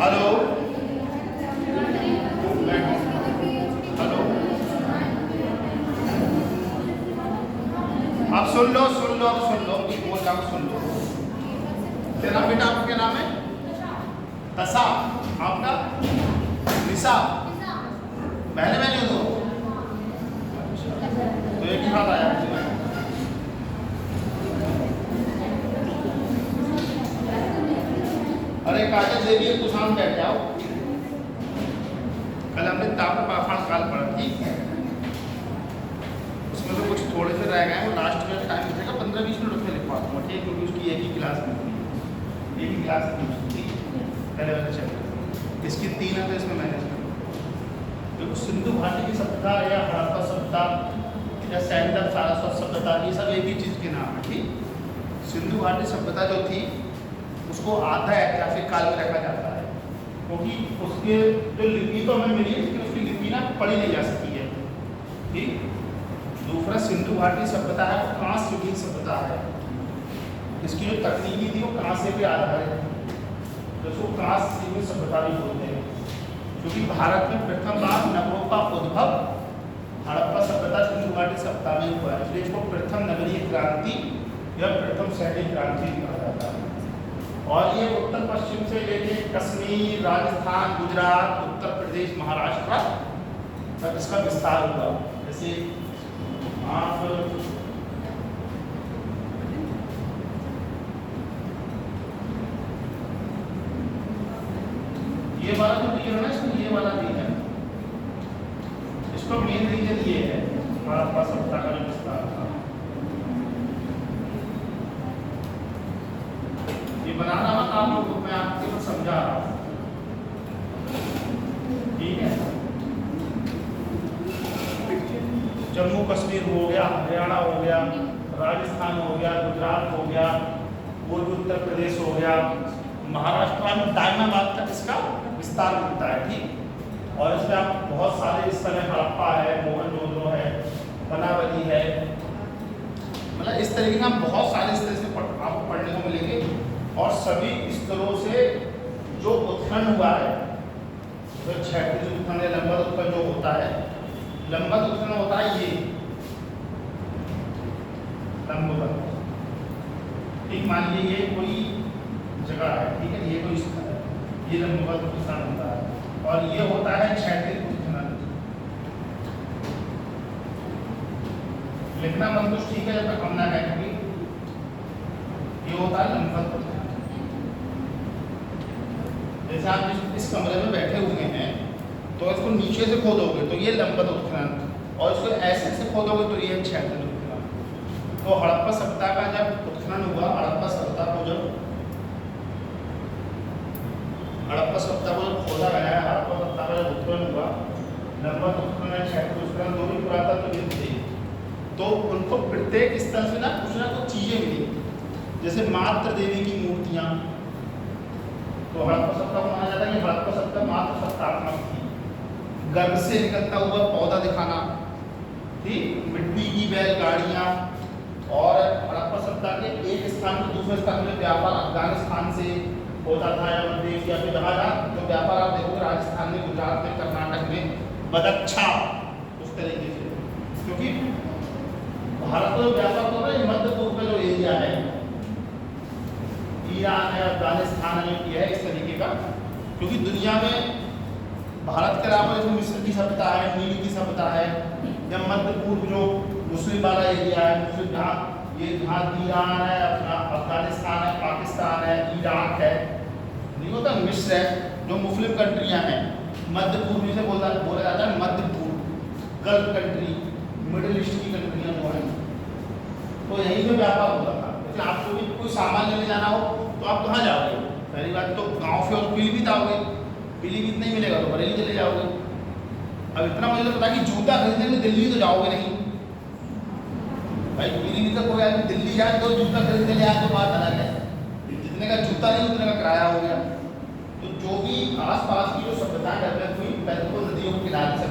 Hello hello, आप सुन लो अब सुन लो, बोल रहा हूँ सुन लो। तेरा बेटा, आपका क्या नाम है? तसा। आपका? निशा। बहने बहने हो दो? तो एक ही बात आया मुझे। अरे कागज दे दिए, तू सामने बैठ जाओ। कल हमने ताप पाखंड काल पढ़ा, ठीक है? उसमें तो कुछ थोड़े से रह गए हैं, वो लास्ट में टाइम बचेगा 15-20 मिनट उसमें लिखवा दूँगा, ठीक है? क्योंकि उसकी एक ही क्लास में होगी, एक ही क्लास में, ठीक है? पहले वाले चैप्टर इसकी 3 है तो इसमें मैनेज करो। देखो, सिंधु घाटी की सभ्यता या हड़प्पा सभ्यता या सैंडल सारस्वत सभ्यता, ये सब एक ही चीज़ के नाम है, ठीक? सिंधु घाटी सभ्यता जो थी उसको आधा ऐतिहासिक काल में रखा जाता है, क्योंकि उसके जो लिपि तो हमें मिली है लेकिन उसकी लिपि ना पढ़ी नहीं जा सकती है, ठीक? दूसरा, सिंधु घाटी सभ्यता है वो कांस्य युगीन सभ्यता है। इसकी जो तकनीकी थी वो कांस्य पे आधारित है, जिसको कांस्य युगीन सभ्यता भी बोलते हैं। क्योंकि भारत में प्रथम बार नगरों का उद्भव हड़प्पा सभ्यता सिंधु घाटी सभ्यता में हुआ है, इसलिए इसको प्रथम नगरीय क्रांति या प्रथम शहरी क्रांति कहा जाता है। और ये उत्तर पश्चिम से लेके कश्मीर, राजस्थान, गुजरात, उत्तर प्रदेश, महाराष्ट्र तक इसका विस्तार हुआ। जैसे आप ये वाला जो रीजन है ना, इसमें ये वाला रीजन, इसका मेन रीजन ये है हड़प्पा सभ्यता का जो विस्तार था। ये बनाना मत आप लोगों को, मैं आपके को समझा रहा हूँ, ठीक है? जम्मू कश्मीर हो गया, हरियाणा हो गया, राजस्थान हो गया, गुजरात हो गया, पूर्वी उत्तर प्रदेश हो गया, महाराष्ट्र में दायनाबाद तक इसका विस्तार होता है, ठीक? और इसमें आप बहुत सारे इस तरह हड़प्पा है, मोहनजोदड़ो है, बनावली है, मतलब इस तरीके का बहुत सारे इस तरह से आपको पढ़ने को मिलेंगे। और सभी स्तरों से जो उत्खनन हुआ है, तो क्षैतिज उत्खनन या लंबवत उत्खनन जो होता है, लंबवत उत्खनन होता है ये लंबवत, ठीक? मान लीजिए ये कोई जगह है, ठीक है? ये कोई स्थान है, ये लंबवत उत्खनन होता है। और ये होता है क्षैतिज उत्खनन। लिखना मन कुछ ठीक है जब तक हम ना कहेंगे। ये होता है लंबवत उत्खनन। जैसे आप इस कमरे में बैठे हुए हैं तो इसको नीचे से खोदोगे तो ये लंबवत उत्खनन, और इसको ऐसे से खोदोगे तो ये क्षैतिज उत्खनन। तो हड़प्पा सभ्यता का जब उत्खनन हुआ, हड़प्पा सभ्यता को जब खोदा गया है, हड़प्पा सभ्यता का जब उत्खनन हुआ, लंबवत उत्खनन, क्षैतिज उत्खनन, दो भी पुरातत्वविद थे, तो उनको प्रत्येक स्थल से ना कुछ चीजें मिली, जैसे मातृ देवी की मूर्तियां। तो हड़प्पा सभ्यता को माना जाता है कि हड़प्पा सभ्यता मात्र सत्तात्मक थी। गर्भ से निकलता हुआ पौधा दिखाना, ठीक? मिट्टी की बैलगाड़ियां, और हड़प्पा सभ्यता के एक स्थान से दूसरे स्थान में व्यापार अफगानिस्तान से होता था या मध्य एशिया से जहाँ तो व्यापार आप देखोगे राजस्थान में, गुजरात में, कर्नाटक में, बदच्छा उस तरीके से, क्योंकि भारत में व्यापार तो है मध्य पूर्व का जो एरिया है, ईरान है, अफगानिस्तान में किया है इस तरीके का। क्योंकि दुनिया में भारत के अलावा जो मिस्र की सभ्यता है, नील की सभ्यता है, या मध्य पूर्व जो मुस्लिम वाला एरिया है, मुस्लिम जहाँ ईरान है, अपना अफगानिस्तान है, पाकिस्तान है, इराक है, नहीं होता मिस्र है, जो मुस्लिम कंट्रियाँ हैं, मध्य पूर्व से बोला जाता है मध्य पूर्व, गल्फ कंट्री, मिडिल ईस्ट की कंट्रियाँ जो हैं, तो यहीं पे व्यापार होता था। जैसे आपको भी कोई सामान लेने जाना हो तो आप कहाँ जाओगे? पहली बात तो गांव से और पीलीभीत आओगे, पीलीभीत नहीं मिलेगा तो बरेली चले जाओगे। अब इतना मुझे तो पता कि जूता खरीदने के लिए दिल्ली तो जाओगे नहीं भाई, पीलीभीत का कोई आदमी दिल्ली जाए तो जूता खरीदने ले आए तो बात अलग है, जितने का जूता नहीं उतने का किराया हो गया। तो जो भी आसपास की जो सभ्यता डेवलप हुई, पहले तो नदियों के किनारे से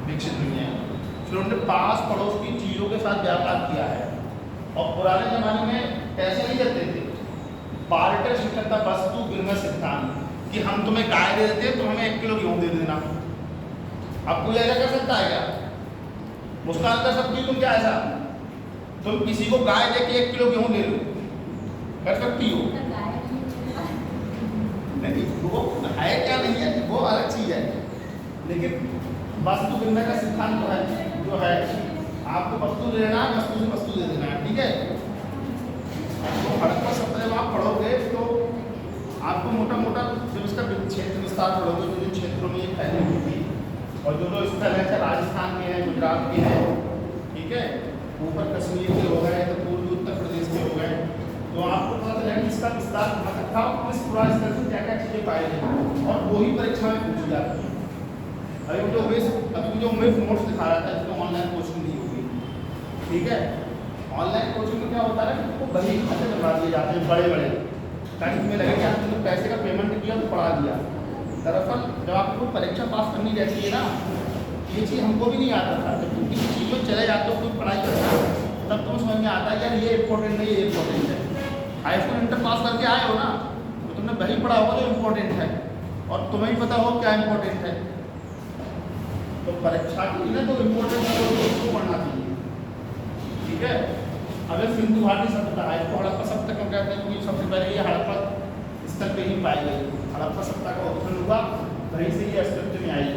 विकसित हुई है, फिर उन्होंने पास पड़ोस की चीज़ों के साथ व्यापार किया है। और पुराने जमाने में पैसे नहीं देते थे, बार्टर सिस्टम था, वस्तु विनिमय सिद्धांत, कि हम तुम्हें गाय दे देते तो हमें 1 किलो गेहूँ दे देना। अब कोई ऐसा कर सकता है क्या? मुस्कान कर सकती हो तुम क्या ऐसा? तुम किसी को गाय दे के 1 किलो गेहूँ ले लो, कर सकती हो? नहीं, वो है क्या नहीं है वो अलग चीज है, लेकिन वस्तु विनिमय का सिद्धांत तो है, जो है आपको वस्तु देना है, वस्तु से वस्तु दे देना है, ठीक है। तो हड़प्पा सभ्यता जब आप पढ़ोगे तो आपको मोटा मोटा जब इसका क्षेत्र विस्तार पढ़ोगे तो जिन क्षेत्रों में ये फैली हुई थी और जो स्थल है चाहे राजस्थान के हैं, गुजरात के हैं, ठीक है, ऊपर कश्मीर के हो गए तो पूर्वी उत्तर प्रदेश के हो गए, तो आपको पता चला कि इसका विस्तार कहाँ तक था, इस पूरा स्तर से क्या क्या चीजें पाई गई और वही परीक्षा में पूछी जाती है। अभी जो मैं नोट्स दिखा रहा था जिसको ऑनलाइन कोचिंग दी होगी, ठीक है। ऑनलाइन कोचिंग में क्या होता है कि वो बही खाते बनवा दिए जाते हैं बड़े बड़े, ताकि तुम्हें लगे कि तुमने पैसे का पेमेंट किया तो पढ़ा दिया। दरअसल जब आपको परीक्षा पास करनी रहती है ना, ये चीज़ हमको भी नहीं आता था। जब तुम किसी चीज़ में चले जाते हो, कोई पढ़ाई करना, तब तुम्हें समझ में आता है यार ये इम्पोर्टेंट नहीं, ये इम्पोर्टेंट है। हाई स्कूल इंटर पास करके आए हो ना, तो तुमने वही पढ़ा होगा जो इम्पोर्टेंट है और तुम्हें ही पता हो क्या इम्पोर्टेंट है। तो परीक्षा के लिए तो इम्पोर्टेंट है तो उसको पढ़ना चाहिए, ठीक है। अगर सिंधु घाटी सभ्यता है इसको हड़प्पा सभ्यता क्यों कहते हैं? क्योंकि सबसे पहले ये हड़प्पा स्थल पे ही पाई गई। हड़प्पा सभ्यता का उत्थान हुआ, वहीं से ये अस्तित्व में आई।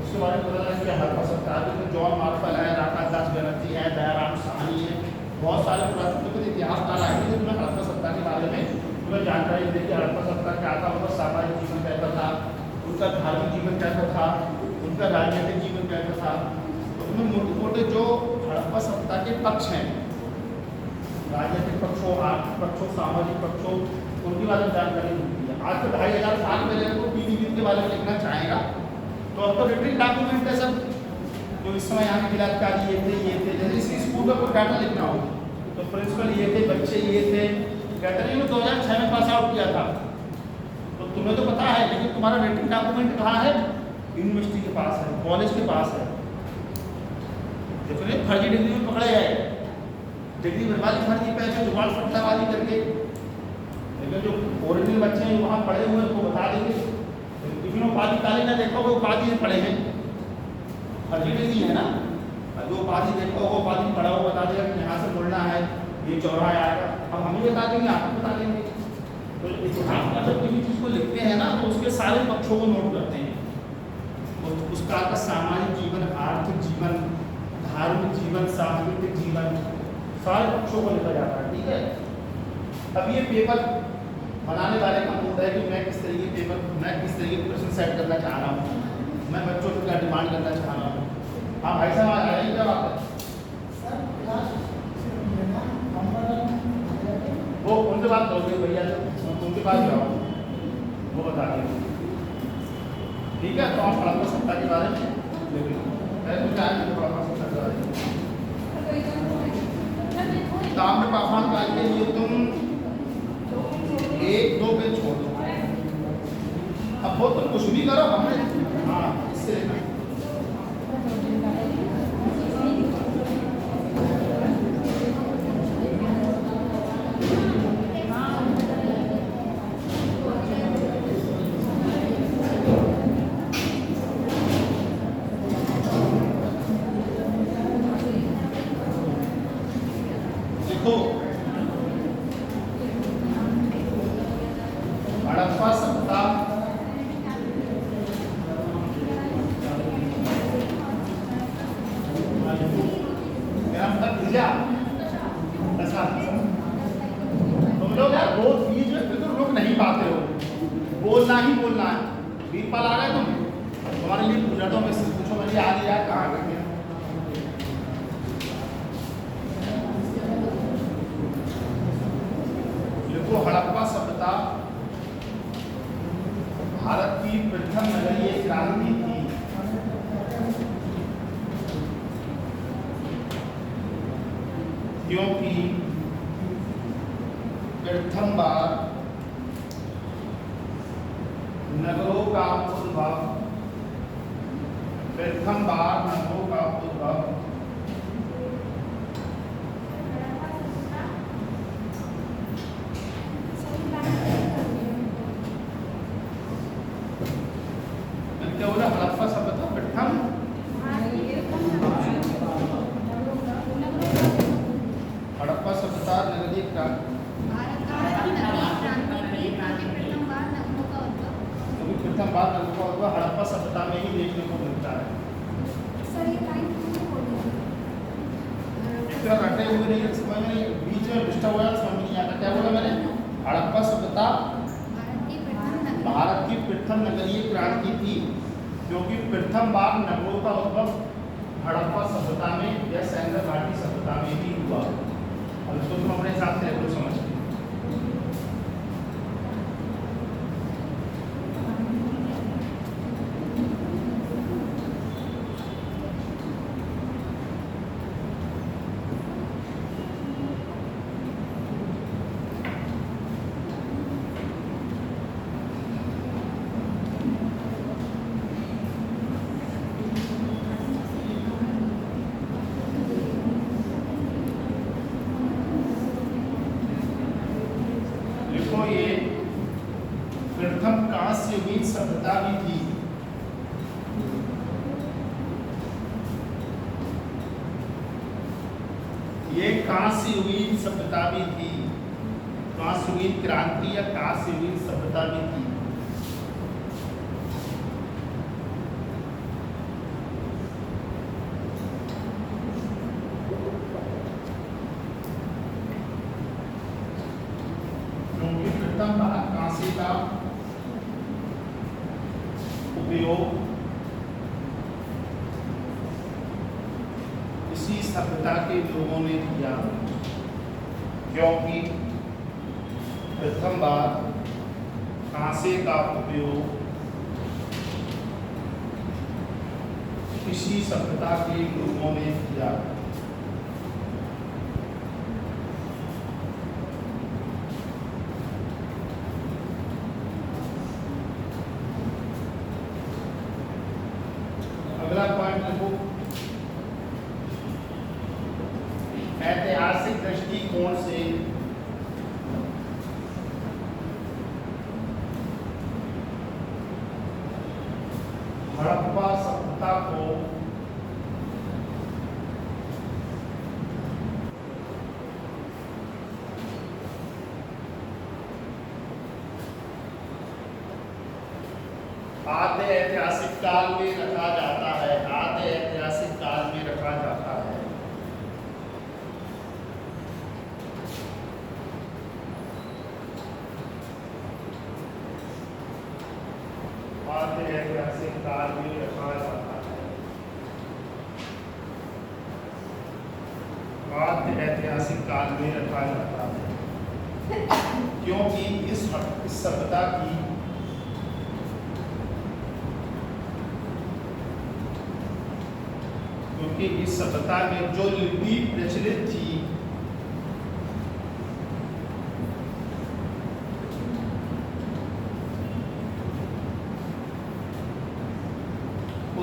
उसके बारे में पता चला कि हड़प्पा सभ्यता में जॉन मार्शल है, राकेश दास बनर्जी है, दयाराम साहनी है, बहुत सारे पुरातत्व के इतिहासकार आए थे जिन्होंने हड़प्पा सभ्यता के बारे में तुम्हें जानकारी दी कि हड़प्पा सभ्यता क्या था, उनका सामाजिक जीवन कैसा था, उनका धार्मिक जीवन कैसा था, उनका राजनीतिक जीवन कैसा था। तो तुम्हें मोटे मोटे जो हड़प्पा सभ्यता के पक्ष हैं, राजनीतिक पक्षों, आर्थिक पक्षों, सामाजिक पक्षों, उनके बारे में जानकारी मिलती है। आज से 2500 साल पहले को पीलीभीत के बारे में लिखना चाहेगा तो अब तो रिटन डॉक्यूमेंट है सब, जो इस समय यहाँ के गिलाकारी ये थे। जैसे इसी स्कूल का कोई डाटा लिखना हो तो प्रिंसिपल ये थे, बच्चे ये थे, कहते नहीं 2006 में पास आउट किया था, तो तुम्हें तो पता है, लेकिन तुम्हारा रिटन डॉक्यूमेंट कहाँ है? यूनिवर्सिटी के पास है, कॉलेज के पास है। देखो फर्जी डिग्री में पकड़े जाए, डिग्री बनवाली फर्जी पैसे जुगाड़ सट्टाबाजी करके, लेकिन जो ओरिजिनल बच्चे हैं वहाँ पढ़े हुए हैं वो बता देंगे। किसी ने उपाधि काले ना देखो वो उपाधि में पढ़े हैं, फर्जी डिग्री है ना, जो उपाधि देखो वो उपाधि पढ़ा हुआ बता देगा कि यहाँ से मुड़ना है, ये चौराहा आएगा। अब हम ही बता देंगे, आपको बता देंगे। तो इतिहास का जब किसी चीज़ को लिखते हैं ना तो उसके सारे पक्षों को नोट करते हैं, उस काल का सामाजिक जीवन, आर्थिक जीवन, धार्मिक जीवन, सांस्कृतिक जीवन, सारे पक्षों को लिखा जाता है, ठीक है। अब ये पेपर बनाने वाले का मूड है कि मैं किस तरीके के प्रश्न सेट करना चाह रहा हूँ, मैं बच्चों को क्या डिमांड करना चाह रहा हूँ। हाँ भाई साहब आ रहे हैं क्या बात है? वो उनसे बात करोगे भैया से, उनके पास जाओ, वो बता देंगे, ठीक है। तो आप हड़प्पा सभ्यता के बारे में देख लो, हड़प्पा सभ्यता के बारे में ताम्र पाषाण काल के लिए तुम 1-2 पेज छोड़ दो। अब वो तुम कुछ भी करो, हमने हाँ इससे लेना हड़प्पा सभ्यता मेरा मतलब भिजा तुम लोग यार रोज बीच में बिल्कुल रुक नहीं पाते हो, बोलना ही बोलना है। वीरपाल आ गए तुम्हारे लिए पूछा तो मैं पूछो मेरी आ रही यार कहाँ करके देखो। हड़प्पा सभ्यता भारत की प्रथम नगरीय क्रांति थी। क्योंकि प्रथम बार नगरों का उद्भव बाद नगरोटा उत्भव हड़प्पा सभ्यता में ही देखने को मिलता है। सर ये टाइम क्यों बोल रहे इतना रटे हुए नहीं, समझ में नहीं, बीच में डिस्टर्ब हो जाता, समझ में नहीं आता। क्या बोला मैंने? हड़प्पा सभ्यता भारत की प्रथम नगरीय क्रांति थी, क्योंकि प्रथम बार नगरों का उद्भव हड़प्पा सभ्यता में या सैंडल घाटी सभ्यता में ही हुआ। और इसको तुम अपने हिसाब से लेवल समझ। ये प्रथम कांस्ययुगीन सभ्यता भी थी। ये कांस्ययुगीन सभ्यता भी थी, कांस्ययुगीन क्रांति या कांस्ययुगीन सभ्यता भी थी। कांसे का उपयोग इसी सभ्यता के लोगों ने किया, क्योंकि प्रथम बार कांसे का उपयोग इसी सभ्यता के लोगों ने किया। अगला पॉइंट देखो, ऐतिहासिक दृष्टिकोण से हड़प्पा सभ्यता को आद्य ऐतिहासिक काल में रखा जाता है, आद्य ऐतिहासिक काल में रखा जाता है। आद्य ऐतिहासिक काल में रखा जाता है। आद्य ऐतिहासिक काल में रखा जाता है, क्योंकि इस सभ्यता की क्योंकि इस सभ्यता में जो लिपि प्रचलित थी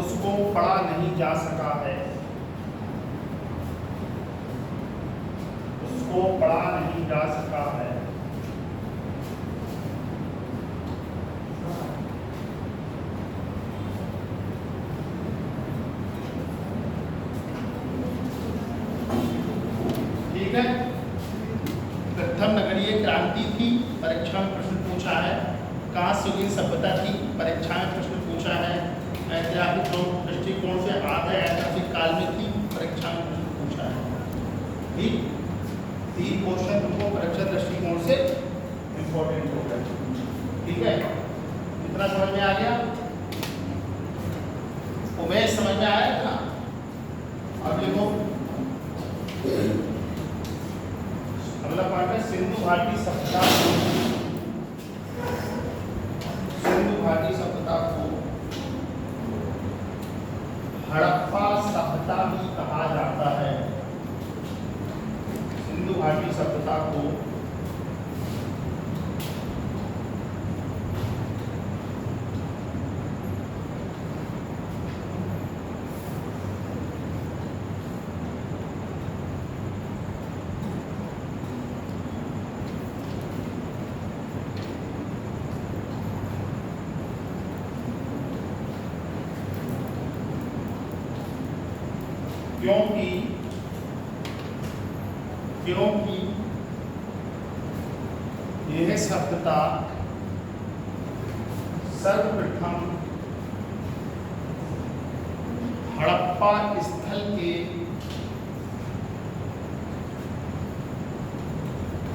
उसको पढ़ा नहीं जा सका है, उसको पढ़ा नहीं जा सका है। ठीक है, प्रथम नगरीय क्रांति थी, परीक्षा में प्रश्न पूछा है। कांस्ययुगीन सभ्यता थी, परीक्षा में प्रश्न पूछा है। ऐतिहासिक दृष्टिकोण से आद्य ऐतिहासिक काल में थी, परीक्षा में प्रश्न पूछा है। ठीक, 3 क्वेश्चन तुमको परीक्षा दृष्टिकोण से इंपॉर्टेंट हो गए। ठीक है, इतना समझ में आ गया? उमेश समझ में आया ना? अब देखो अगला पार्ट है सिंधु घाटी सभ्यता। सिंधु घाटी सभ्यता को हड़प्पा सभ्यता भी कहा जाता है। सिंधु घाटी सभ्यता को क्योंकि यह सभ्यता सर्वप्रथम हड़प्पा स्थल के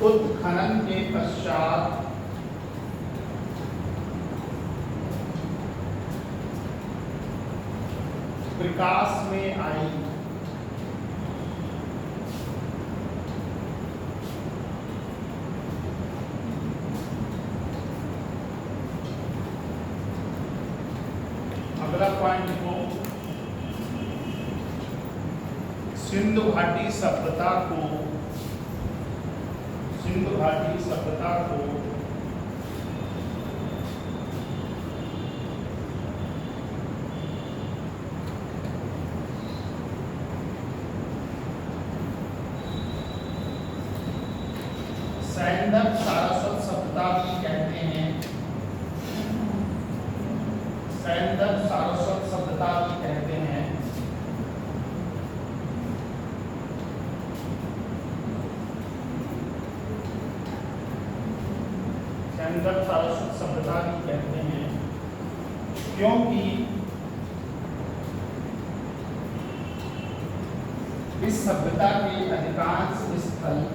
उत्खनन के पश्चात विकास में आई। अगला पॉइंट को सिंधु घाटी सभ्यता को सैंधव सारस्वत सभ्यता भी कहते हैं। सैंधव सारस्वत सभ्यता भी कहते हैं। सैंधव सारस्वत सभ्यता भी कहते हैं क्योंकि इस सभ्यता के अधिकांश स्थल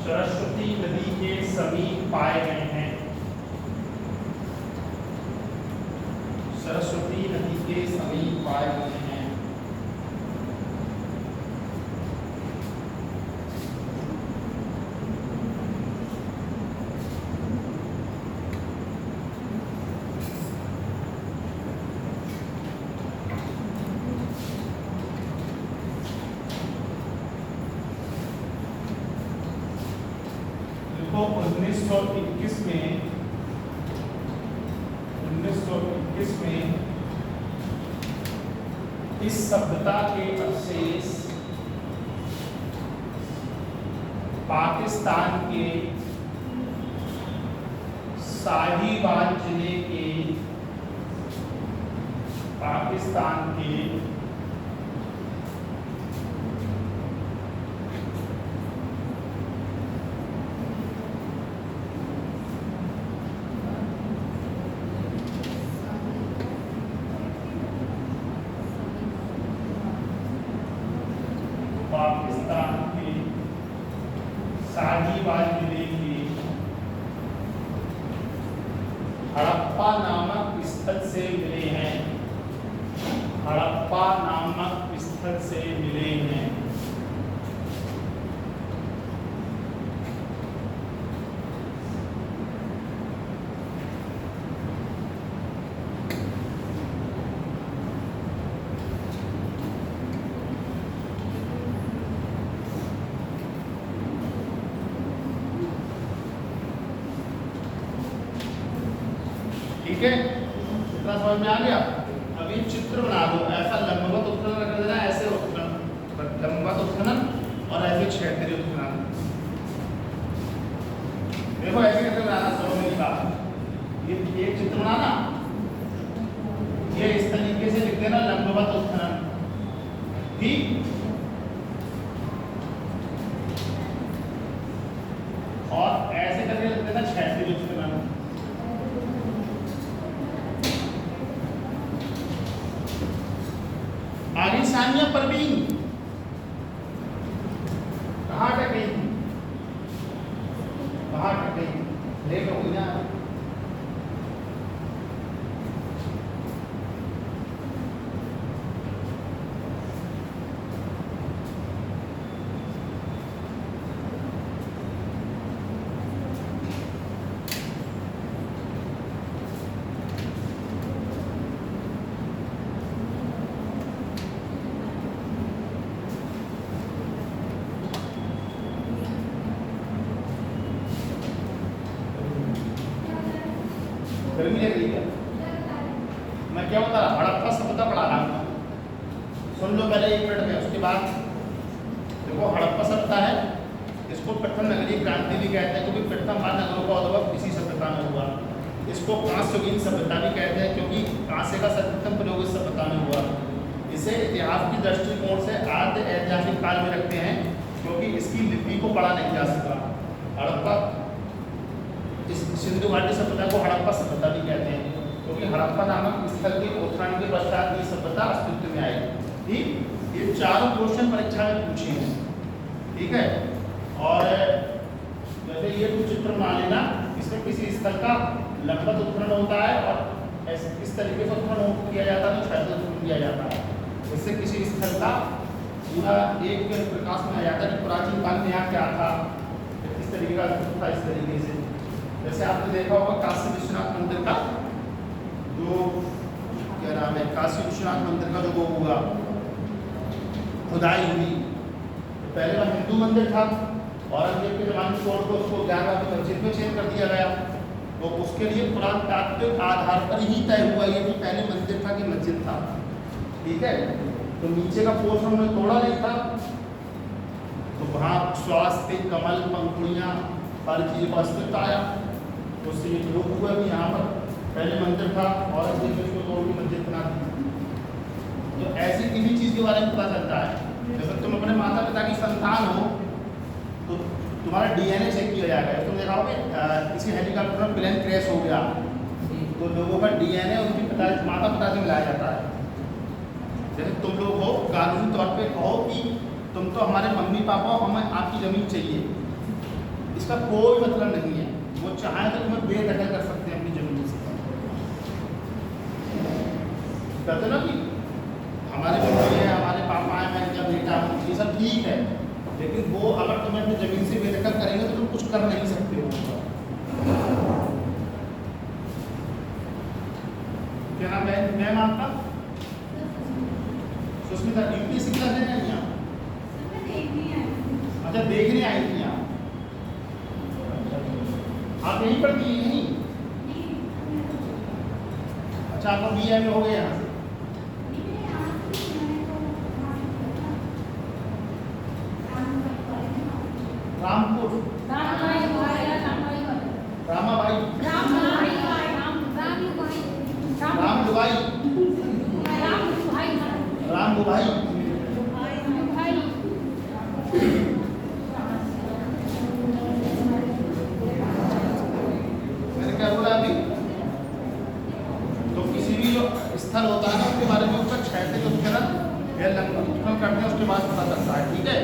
सरस्वती नदी के समीप पाए गए हैं। सरस्वती नदी के समीप पाए गए हैं। देखो 1921 में इस सभ्यता के अवशेष पाकिस्तान के साहिवाल जिले के साहिवाल जिले के हड़प्पा नामक स्थल से मिले हैं। हड़प्पा नामक स्थल से मिले हैं। ठीक है, इतना समझ में आ गया। अभी चित्र बना दो, ऐसा लंबवत उत्खनन रख देना, ऐसे लंबवत उत्खनन और ऐसे क्षैतिज उत्खनन। देखो ऐसे कैसे बनाना, समझ में बात। ये एक चित्र बनाना, ये इस तरीके से लिख देना लंबवत उत्खनन। ठीक, और ऐसे करके लिख देना क्षैतिज उत्खनन। आगे सानिया परवीन कहाँ अटक गई? लेट हो गई ना। गर्मी लग रही है? मैं क्या बता रहा, हड़प्पा सभ्यता पढ़ा रहा हूँ, सुन लो पहले 1 मिनट में। उसके बाद देखो हड़प्पा सभ्यता है, इसको प्रथम नगरीय क्रांति भी कहते हैं क्योंकि प्रथम बार नगरों का उद्भव इसी सभ्यता में हुआ। इसको कांस्ययुगीन सभ्यता भी कहते हैं क्योंकि कांस्य का सर्वप्रथम प्रयोग इस सभ्यता में हुआ। इसे इतिहास की दृष्टिकोण से आद्य ऐतिहासिक काल में रखते हैं क्योंकि इसकी लिपि को पढ़ा नहीं जा सका। हड़प्पा, इस सिंधु घाटी सभ्यता को हड़प्पा सभ्यता भी कहते हैं क्योंकि हड़प्पा नामक स्थल के उत्खनन के पश्चात ये सभ्यता अस्तित्व में आई। ठीक, ये चारों क्वेश्चन परीक्षा में पूछे हैं। ठीक है, और जैसे ये कुछ चित्र बना लेना, इसमें किसी स्थल का लंबवत उत्खनन होता है और इस तरीके से उत्खनन किया जाता है तो क्षैतिज उत्खनन किया जाता है। इससे किसी स्थल का पूरा एक प्रकाश में आ जाता है कि प्राचीन काल में यहाँ क्या था, किस तरीके का था। इस तरीके से जैसे आपने देखा होगा काशी विश्वनाथ मंदिर का जो क्या नाम है, काशी विश्वनाथ मंदिर का जो वो हुआ खुदाई हुई, पहले वह हिंदू मंदिर था, औरंगजेब के जमाने में तोड़ को उसको 11वीं मस्जिद में चेंज कर दिया गया। तो उसके लिए पुरातात्विक आधार पर ही तय हुआ ये कि पहले मंदिर था कि मस्जिद था। ठीक है, तो नीचे का पोर्शन उन्होंने तोड़ा नहीं था, तो वहाँ स्वास्थ्य कमल पंखुड़ियाँ हर चीज़ को अस्तित्व आया। तो उससे ये प्रूव हुआ कि यहाँ पर पहले मंदिर था, औरंगजेब ने उसको तोड़ के मस्जिद बना दी। तो ऐसी किसी चीज़ के बारे में पता चलता है। जैसे तुम अपने माता पिता की संतान हो तो तुम्हारा डीएनए चेक किया जाएगा। तुम देखा होगा किसी हेलीकॉप्टर में प्लेन क्रैश हो गया तो लोगों का डीएनए उनके माता पिता से मिलाया जाता है। जैसे तुम लोग हो, कानूनी तौर पे कहो कि तुम तो हमारे मम्मी पापा हो, हमें आपकी ज़मीन चाहिए, इसका कोई मतलब नहीं है। वो चाहे तो तुम्हें बेदखल कर सकते हैं अपनी ज़मीन से। कहते ना कि हमारे मम्मी है, हमारे पापा है, मैं क्या बेटा हूँ, ये सब ठीक है, लेकिन वो अगर तुम्हें अपनी ज़मीन से बेदखल करेंगे तो तुम कुछ कर नहीं सकते हो। क्या नाम है मैम आपका? सुष्मिता। यूपीएससी क्लास देने आई यहाँ? अच्छा, देखने आई थी यहाँ। आप यहीं पढ़ती हैं? यहीं? अच्छा, आपका BA हो गया यहाँ से? रामपुर रामाबाई रामलुभाई मैंने क्या बोला अभी? तो किसी भी जो स्थल होता है ना उसके बारे में उसका क्षैतिज उत्खनन या लंबवत उत्खनन करते हैं, उसके बाद पता चलता है। ठीक है,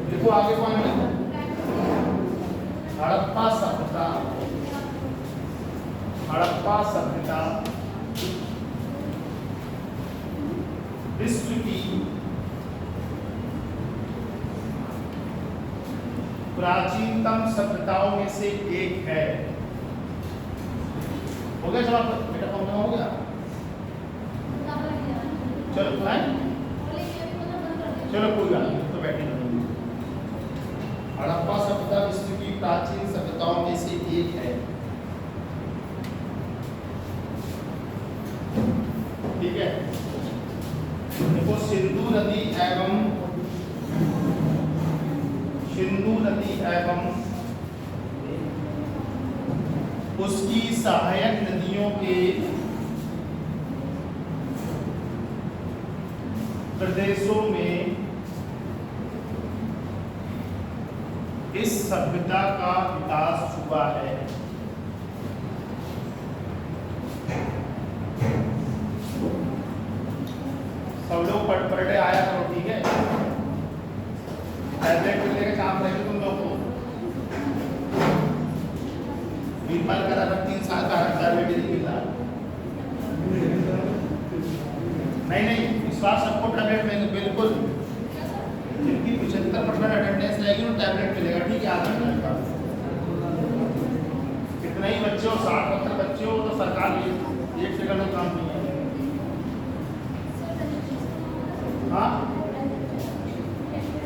देखो आगे कौन है? हड़प्पा सभ्यता। हड़प्पा सभ्यता विश्व की प्राचीनतम सभ्यताओं में से एक है। हो गया जवाब बेटा? कौन हो गया? चलो चलो कोई बात नहीं, तो बैठे। हड़प्पा सभ्यता विश्व की प्राचीन सभ्यताओं में से एक है। ठीक है, देखो सिंधु नदी एवं उसकी सहायक नदियों के प्रदेशों में इस सभ्यता का विकास हुआ है। सब लोग पढ़ के आया करो। ठीक है, टैबलेट मिलने का काम रहेगा तुम लोग को। बीमार करा कर 3 साल का टैबलेट नहीं मिल रहा। नहीं, इस बार सबको टैबलेट में बिल्कुल जिनकी 75% अटेंडेंस रहेगी उन्हें टैबलेट मिलेगा। ठीक है, आधा कितने ही बच्चे हो, 60-70 बच्चे हो तो सरकार एक फिगर में काम नहीं है। हाँ,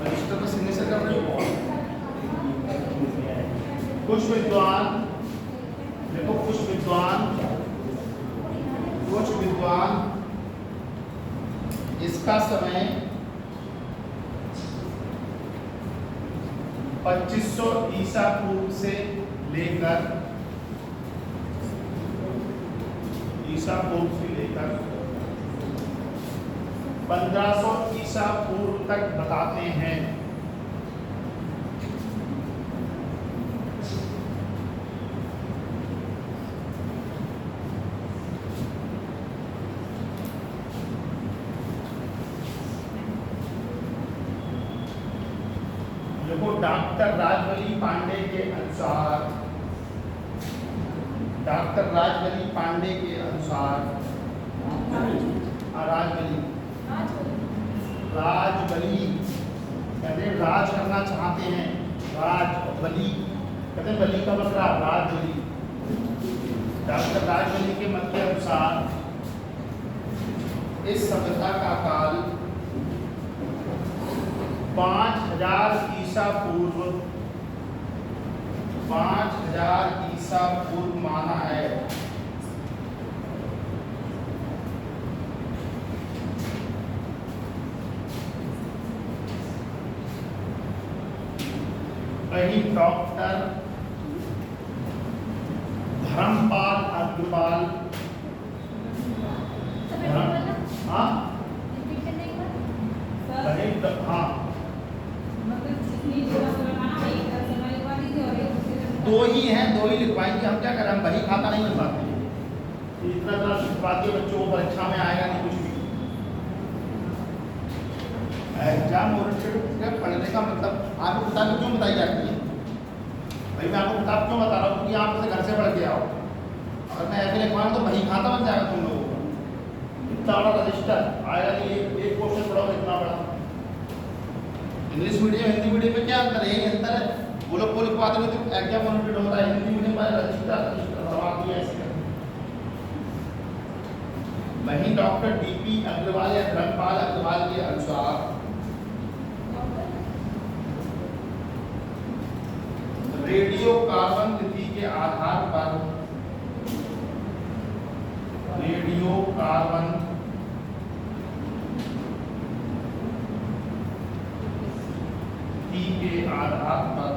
रजिस्टर में सिग्नेचर कर रही हो। कुछ विद्वान देखो, कुछ विद्वान इसका समय 2500 ईसा पूर्व से लेकर 2500 1500 ईसा पूर्व तक बताते हैं। देखो डॉक्टर राजबली पांडे के अनुसार, डॉक्टर राजबली पांडे के अनुसार, राजबली कहते हैं राज करना चाहते हैं, राज बली कहते हैं, बली का बकरा राजबली। डॉक्टर राजबली के मत के अनुसार इस सभ्यता का काल 5000 ईसा पूर्व, 5000 ईसा पूर्व माना है। वही डॉक्टर धर्मपाल अग्रवाल, हाँ हाँ दो ही हैं, दो ही लिखवाएंगे। हम क्या करें, हम वही खाता नहीं बन पाते, इतना तरह लिखवाती है बच्चों को, परीक्षा में आएगा नहीं कुछ भी। एग्जाम ओरिएंटेड पढ़ने का मतलब आपको किताब क्यों बताई जाती है भाई? मैं आपको किताब क्यों बता रहा हूँ? क्योंकि आप जैसे घर से पढ़ के आओ, अगर मैं ऐसे लिखवाऊँ तो वही खाता बन जाएगा तुम लोगों का। इतना बड़ा रजिस्टर आएगा नहीं, एक क्वेश्चन पढ़ाओ इतना बड़ा। इंग्लिश मीडियम हिंदी मीडियम में क्या अंतर है? यही अंतर है, वो लोग को लिखवाते हुए तो एग्जाम ओरिएंटेड होता है, हिंदी मीडियम में रजिस्टर भरवा दिया ऐसे करके। वहीं डॉक्टर डीपी अग्रवाल या धर्मपाल अग्रवाल के अनुसार रेडियो कार्बन तिथि के आधार पर, रेडियो कार्बन तिथि के आधार पर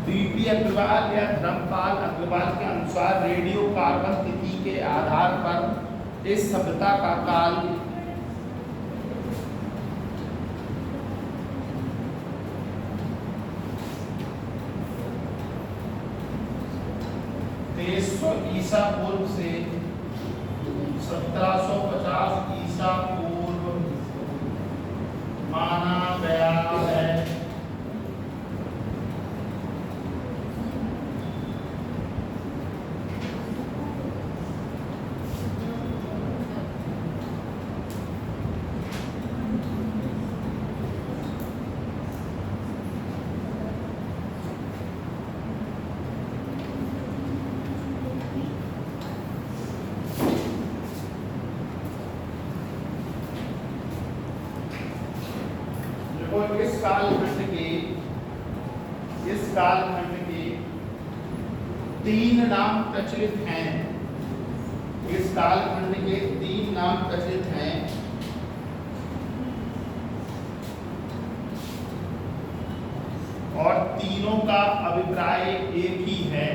डीपी अग्रवाल या धर्मपाल अग्रवाल के अनुसार रेडियो कार्बन तिथि के आधार पर इस सभ्यता का काल 2300 ईसा पूर्व से 1750 ईसा पूर्व माना गया है। इस कालखंड के 3 नाम प्रचलित हैं। इस कालखंड के 3 नाम प्रचलित हैं। और तीनों का अभिप्राय एक ही है।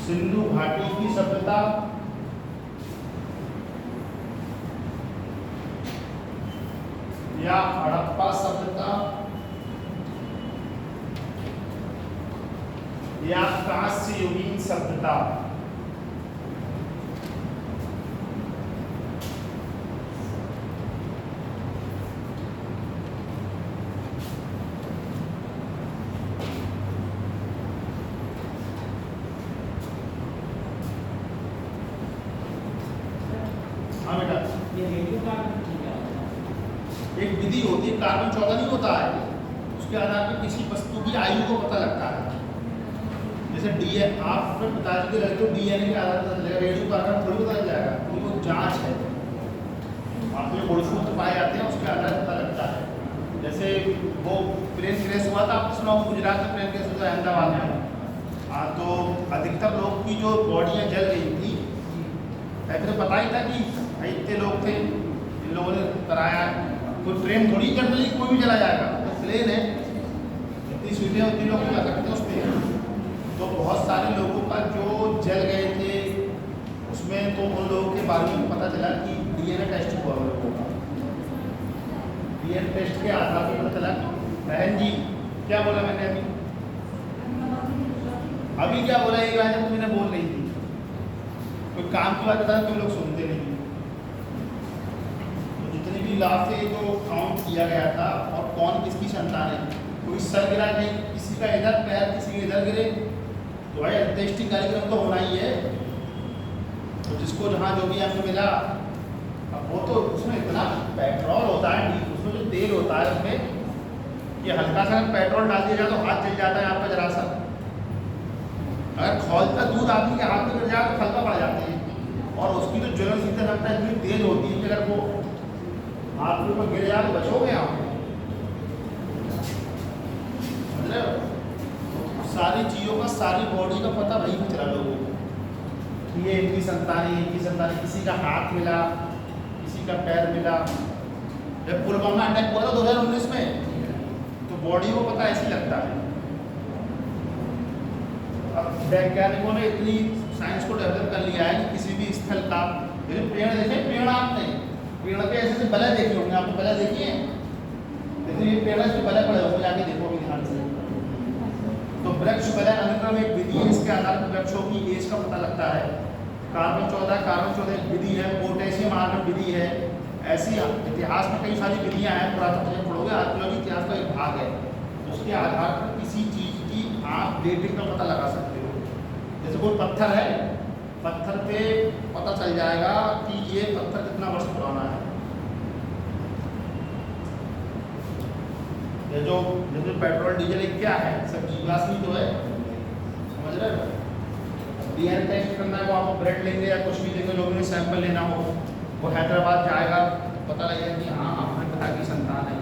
सिंधु घाटी की सभ्यता, या हड़प्पा सभ्यता, या कांस्ययुगीन सभ्यता। एक विधि होती है, कार्बन 14 नहीं होता है, उसके आधार पर किसी वस्तु की आयु को पता लगता है। जैसे डीएनए, आप अपने पिताजी के लड़के को डीएनए के आधार पर पता चलेगा, रेडियो कार्बन थोड़ी पता चल जाएगा, क्योंकि वो जांच है। आप जो गुणसूत्र पाए जाते हैं उसके आधार पर पता लगता है। जैसे वो प्लेन क्रैश हुआ था, आपने सुना हो गुजरात में प्लेन क्रैश हुआ, अहमदाबाद में, हाँ, तो अधिकतर लोग की जो बॉडियाँ जल रही थी, ऐसे पता ही था कि भाई इतने लोग थे, इन लोगों ने कराया। कोई ट्रेन थोड़ी चल रही, कोई भी चला जाएगा, तो प्लेन है, इतनी सुविधा उतनी लोग जा सकते हैं उस पर। तो बहुत सारे लोगों का जो जल गए थे उसमें, तो उन लोगों के बारे में पता चला कि डीएनए टेस्ट हुआ उन लोगों का। डीएनए टेस्ट के आधार पर पता चला। बहन जी क्या बोला मैंने अभी क्या बोला, एक बार तुमने बोल रही थी, कोई काम की बात बता, तुम लोग सुनते नहीं। तो जितनी भी लाश थे जो काउंट किया गया था, और कौन किसकी संतान है, कोई सर गिरा नहीं, किसी का इधर पैर, किसी के इधर गिरे, तो भाई अंत्येष्टि कार्यक्रम तो होना ही है। तो जिसको जहाँ जो भी अंग मिला, अब वो तो उसमें इतना पेट्रोल होता है, उसमें जो तेल होता है उसमें, ये हल्का सा पेट्रोल डाल दिया जाए तो हाथ जल जाता है आपका जरा सा। अगर खौलता दूध आदमी के हाथ में गिर जाए तो हल्का पड़ जाते हैं, और उसकी तो ज्वलन सीधे लगता है इतनी तेज होती है कि अगर वो हाथ के ऊपर गिर जाए तो बचोगे आप। मतलब सारी चीज़ों का, सारी बॉडी का पता वही को चला लोगों को कि ये इनकी संतान है, इनकी संतान है। किसी का हाथ मिला, किसी का पैर मिला। जब पुलवामा अटैक हुआ था 2019 में, तो बॉडी को पता ऐसे लगता है। अब वैज्ञानिकों ने इतनी साइंस को डेवलप कर लिया है कि किसी भी स्थल का, जैसे पेड़ देखे, पेड़ आपने पेड़ पे ऐसे बल्ले देखे होंगे, आपने बल्ले देखी है, जैसे ये पेड़ से बल्ले पड़े होंगे, जाके देखो ध्यान से। तो वृक्ष बल्ले अनुक्रम एक विधि है, इसके आधार पर वृक्षों की एज का पता लगता है। कार्बन 14 एक विधि है, पोटेशियम आर्गन विधि है। ऐसी इतिहास में कई सारी विधियां हैं, पुरातत्व जब पढ़ोगे आर्कियोलॉजी इतिहास का एक भाग है। उसके आधार पर किसी चीज़ की आप डेटिंग का पता लगा सकते हो। जैसे कोई पत्थर है, पत्थर पे पता चल जाएगा कि ये पत्थर कितना वर्ष पुराना है। ये जो जैसे पेट्रोल डीजल क्या है, सब जीवाश्मी तो है, समझ रहे हो। डीएनए टेस्ट करना है, वो आपको ब्लड लेंगे या कुछ भी लेंगे, लोगों ने सैंपल लेना हो, वो हैदराबाद जाएगा, पता लगेगा कि हाँ अपने पिता की संतान है।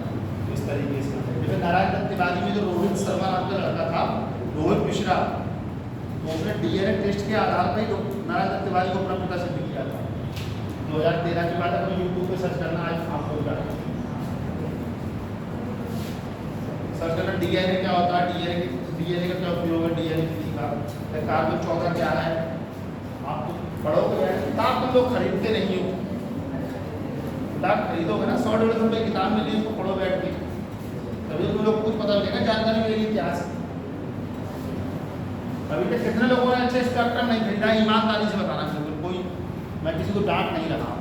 इस तरीके से जैसे नारायण दत्त तिवारी में जो रोहित शर्मा नाम का लड़का था, रोहित मिश्रा, तो उसने डीएनए टेस्ट के आधार पर ही नारायण दत्त तिवारी को अपना पिता सिद्ध किया था। 2013 की बात है, तो यूट्यूब पे सर्च करना, आज आपको बता सर्च करना डीएनए क्या होता है, डीएनए का क्या उपयोग है, डीएनए विधि का, कार्बन 14 क्या है। आप तो पढ़ोगे, किताब तुम लोग खरीदते नहीं हो, किताब खरीदोगे ना, 100-150 रुपये किताब मिली, उसको पढ़ो बैठ के, तभी तुम लोग कुछ पता लगेगा, जानकारी मिलेगी इतिहास की। अभी तक कितने लोगों ने अच्छे स्पेक्ट्रम नहीं खरीदा, ईमानदारी से बताना बिल्कुल, कोई मैं किसी को डांट नहीं रहा हूँ।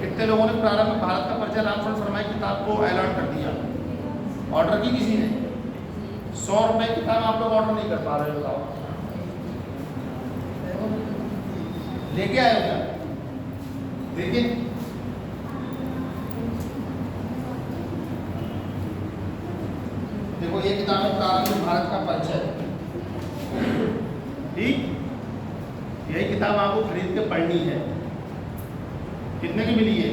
कितने लोगों ने प्रारंभ में भारत का परिचय रामचंद्र शर्मा की किताब को अलॉट कर दिया, ऑर्डर की किसी ने? 100 रुपये की किताब आप लोग ऑर्डर नहीं कर पा रहे हो, बताओ लेके आए हो क्या? देखिए देखो, ये किताब है प्रारंभ में भारत का परिचय, ठीक। यही किताब आपको खरीद के पढ़नी है। कितने की मिली है?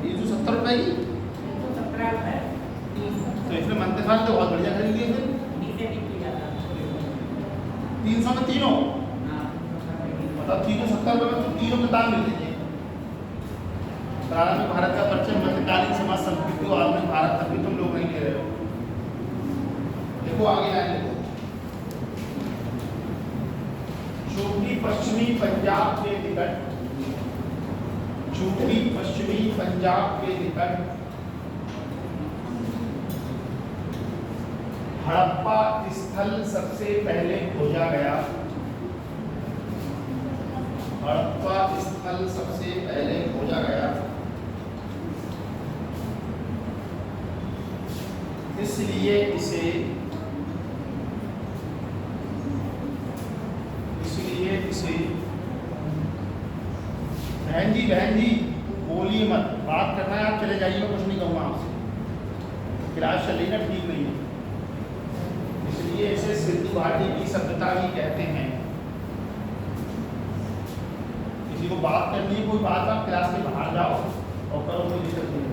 370 रुपये की। तो इसमें मनते खान तो बहुत बढ़िया खरीद लिए थे। 300 में तीनों, मतलब 370 रुपये में तो तीनों किताब मिलती थी। प्रारंभ में भारत का परिचय, मध्यकालीन समाज संस्कृति और आधुनिक भारत, तभी तुम लोग नहीं ले रहे हो। देखो आगे आए, देखो छोटी पश्चिमी पंजाब के निकट, छोटी पश्चिमी पंजाब के निकट हड़प्पा स्थल सबसे पहले खोजा गया। हड़प्पा स्थल सबसे पहले खोजा गया, इसलिए इसे बहन जी बोलिए मत, बात करना है आप चले जाइए, मैं कुछ नहीं कहूँगा आपसे, क्लास चल रही ना, ठीक नहीं है। इसलिए इसे सिंधु घाटी की सभ्यता ही कहते हैं। किसी को बात करनी है, कोई बात आप क्लास के बाहर जाओ और करो, कोई दिक्कत नहीं।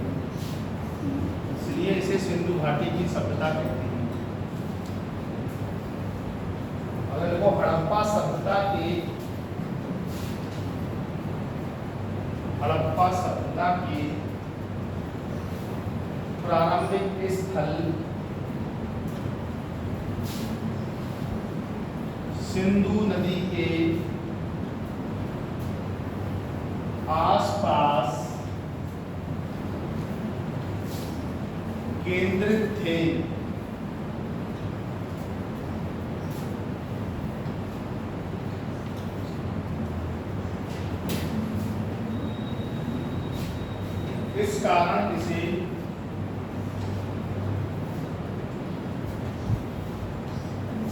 इसलिए इसे सिंधु घाटी की सभ्यता कहते हैं। अगर वो हड़प्पा सभ्यता के प्रारंभिक स्थल सिंधु नदी के आसपास केंद्रित थे, इस कारण इसे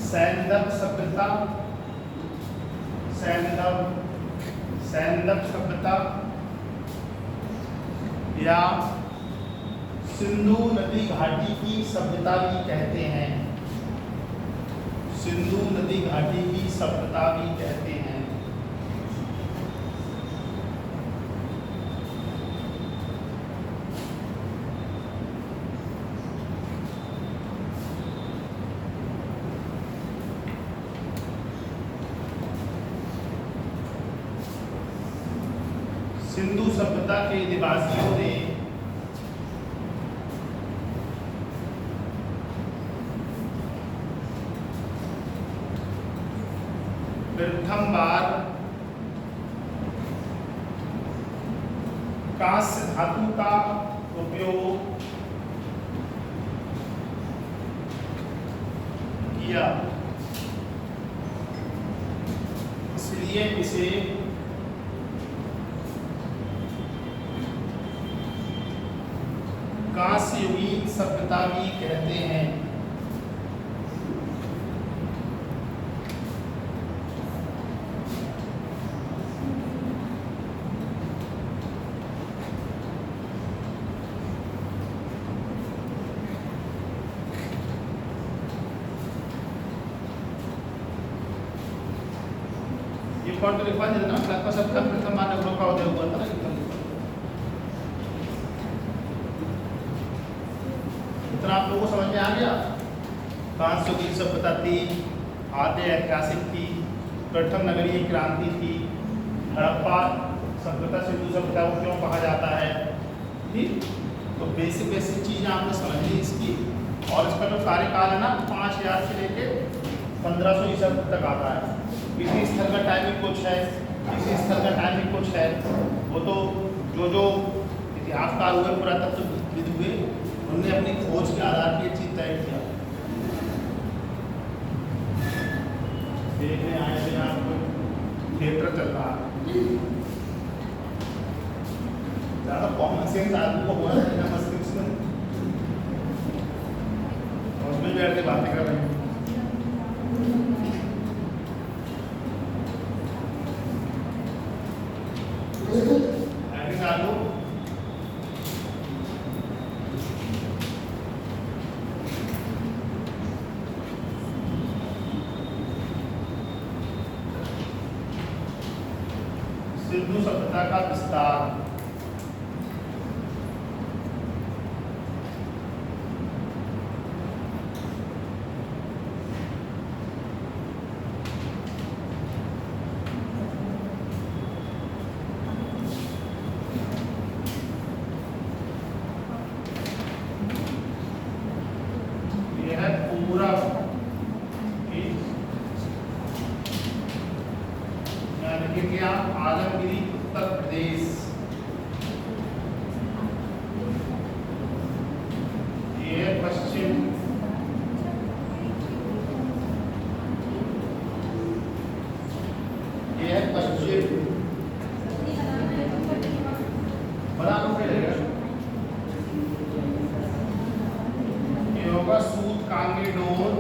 सैंदव सभ्यता या सिंधु नदी घाटी की सभ्यता भी कहते हैं। सिंधु नदी घाटी की सभ्यता भी कहते हैं। सिंधु सभ्यता के निवासियों ने प्रथम बार कांस्य धातु का उपयोग किया, इसलिए इसे कांस्ययुगीन सभ्यता भी कहते हैं। ये कौन लिखवा देना लगभग सबका प्रथम मानव का उदय हुआ था ना। इतना आप लोगों को समझ में आ गया। कांस्ययुगीन सभ्यता थी, आद्य ऐतिहासिक थी, प्रथम नगरीय क्रांति थी, हड़प्पा सभ्यता सिंधु सभ्यता को क्यों कहा जाता है। ठीक, तो बेसिक चीज़ें आपने समझ ली इसकी। और इसका जो कार्यकाल है ना 5000 से लेके 1500 ईसा तक आता है। किसी स्थल का टाइमिंग कुछ है, किसी स्थल का टाइमिंग कुछ है। वो तो जो इतिहासकार हुए, पुरातत्वविद हुए, उनने अपनी खोज के आधार पर चीज तय किया। देखने आए थे आपको थिएटर चल रहा है, ज़्यादा कॉमन सेंस आदमी को होना चाहिए मस्तिष्क में, और उसमें बैठ के बातें कर रहे हैं। सिंधु सभ्यता का विस्तार। यह पूरब क्या आलमगिरी उत्तर प्रदेश, ये पश्चिम, ये पश्चिम बराबर ये होगा सूत कांगे डोर,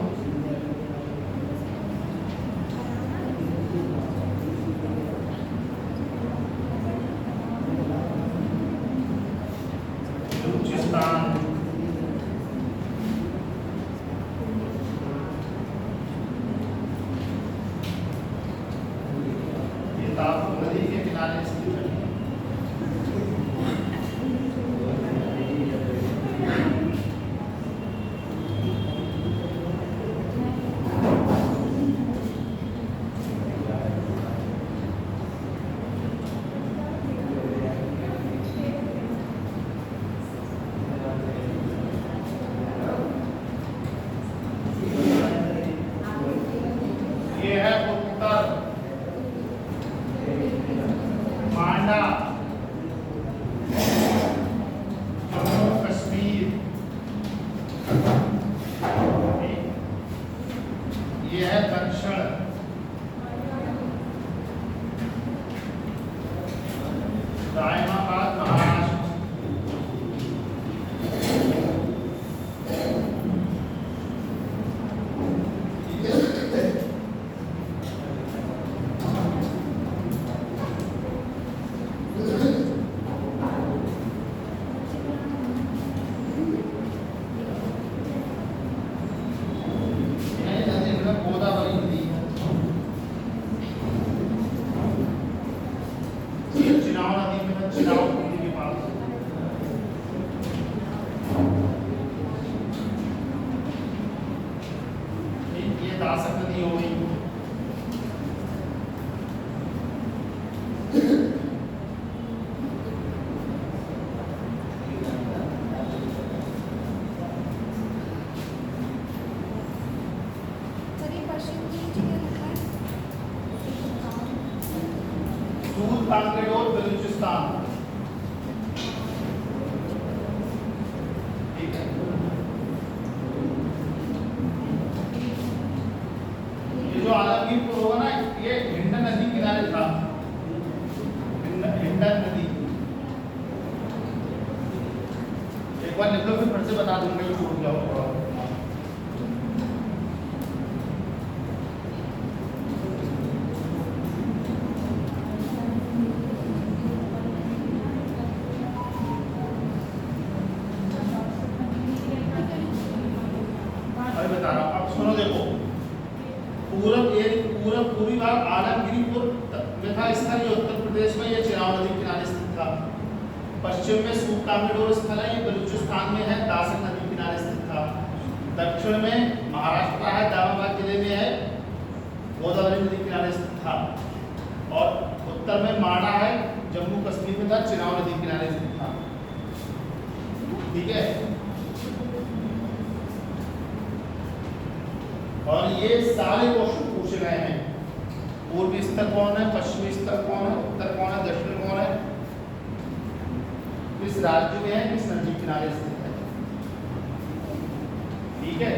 नदी के किनारे स्थित है। कांगड़ोर बलूचिस्तान। ठीक है, ये जो आलमगीरपुर होगा ना, ये हिंडन नदी किनारे था, हिंडन नदी। एक बार लिख लो, फिर से बता दूंगा, ये छूट गया होगा। अभी बता रहा हूँ, अब सुनो, देखो पूर्वी भाग आलमगीरपुर में था स्थल, ये उत्तर प्रदेश में, ये चिनाब नदी किनारे स्थित था। पश्चिम में सूकामेडोर स्थल है, ये बलूचिस्तान में है, दासन नदी किनारे स्थित था। दक्षिण में महाराष्ट्र है, दामाबाद जिले में है, गोदावरी नदी किनारे स्थित था। और उत्तर में माणा है, जम्मू कश्मीर में था, चिनाब नदी किनारे स्थित था। ठीक है, और ये सारे क्वेश्चन पूछे गए हैं। पूर्वी स्तर कौन है, पश्चिमी स्तर कौन है, उत्तर कौन है, दक्षिण कौन है, किस राज्य में है, किस नदी किनारे स्थित है। ठीक है,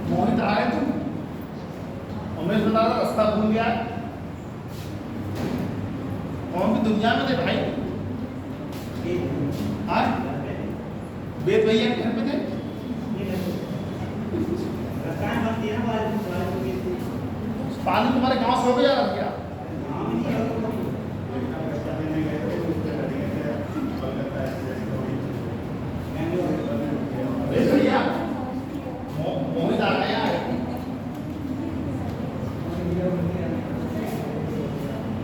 मोहित आए तुम, उमेश बता रहा रास्ता भूल गया। कौन भी दुनिया में थे भाई? हाँ, वेद भैया के घर पे थे। पानी तुम्हारे गांव से हो गया क्या? वेद भैया मोहित आ गया है।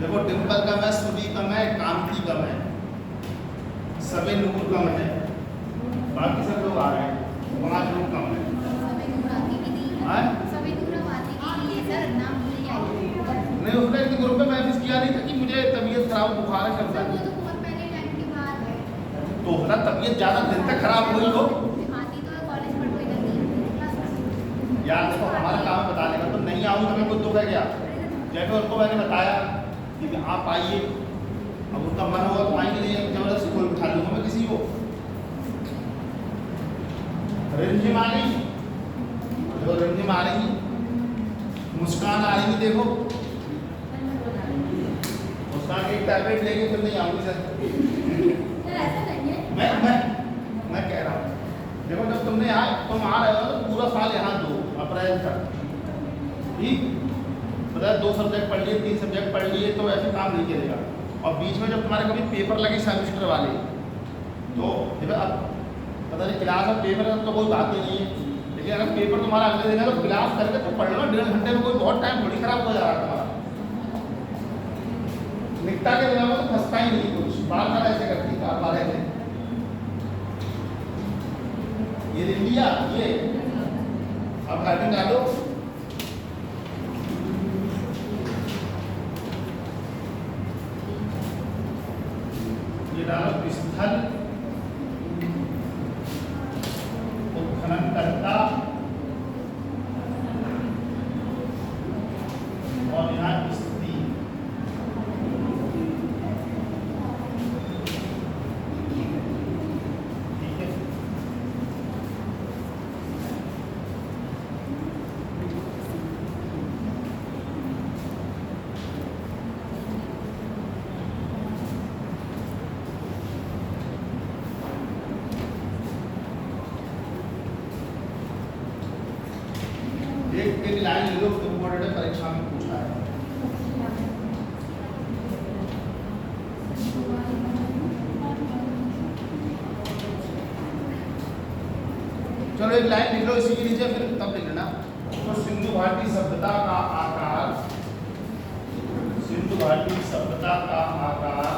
देखो, डिम्पल कम है, सुबी कम है, कांति कम है, सबे नूर कम है, बाकी सब लोग आ रहे हैं, 5 लोग कम है। नहीं, उसने एक ग्रुप में मैसेज किया नहीं था कि मुझे तबीयत खराब, बुखार है, चलता है। तो ना तबीयत ज्यादा दिन तक खराब हुई हो यार, देखो हमारा काम बताने का, तो नहीं आऊँगा मैं, कुछ दुख है क्या? जैसे उनको मैंने बताया कि आप आइए, अब उनका मन होगा तो आएंगे, नहीं जबरदस्ती कोई बिठा लूँगा मैं किसी को। रिमझिम आ गई, देखो रिमझिम आ रही, मुस्कान आ रही, देखो मुस्कान की टैबलेट लेके फिर नहीं आऊँगी सर। मैं कह रहा हूँ, देखो जब तुम आ रहे हो तो पूरा साल यहाँ दो, अप्रैल तक, ठीक? मतलब 2 सब्जेक्ट पढ़ लिए, 3 सब्जेक्ट पढ़ लिए, तो ऐसे काम नहीं चलेगा। और बीच में जब तुम्हारे कभी पेपर लगे सेमेस्टर वाले, तो देखो अब पता नहीं क्लास और पेपर तो कोई बात ही नहीं है, लेकिन अगर पेपर तुम्हारा अगले दिन है तो क्लास करके तो पढ़ लो, 1.5 घंटे में कोई बहुत टाइम थोड़ी खराब हो जा रहा है तुम्हारा। निकटा के दिनों में तो फंसता ही नहीं कुछ, बार बार ऐसे करती है, बार ऐसे। ये लिख लिया, ये अब हेडिंग डालो, ये डालो स्थल उत्खननकर्ता और यहाँ स्थिति। ठीक है, लो, एक लाइन लिख लो इसी के नीचे, फिर तब लिख लेना। तो सिंधु घाटी सभ्यता का आकार, सिंधु घाटी सभ्यता का आकार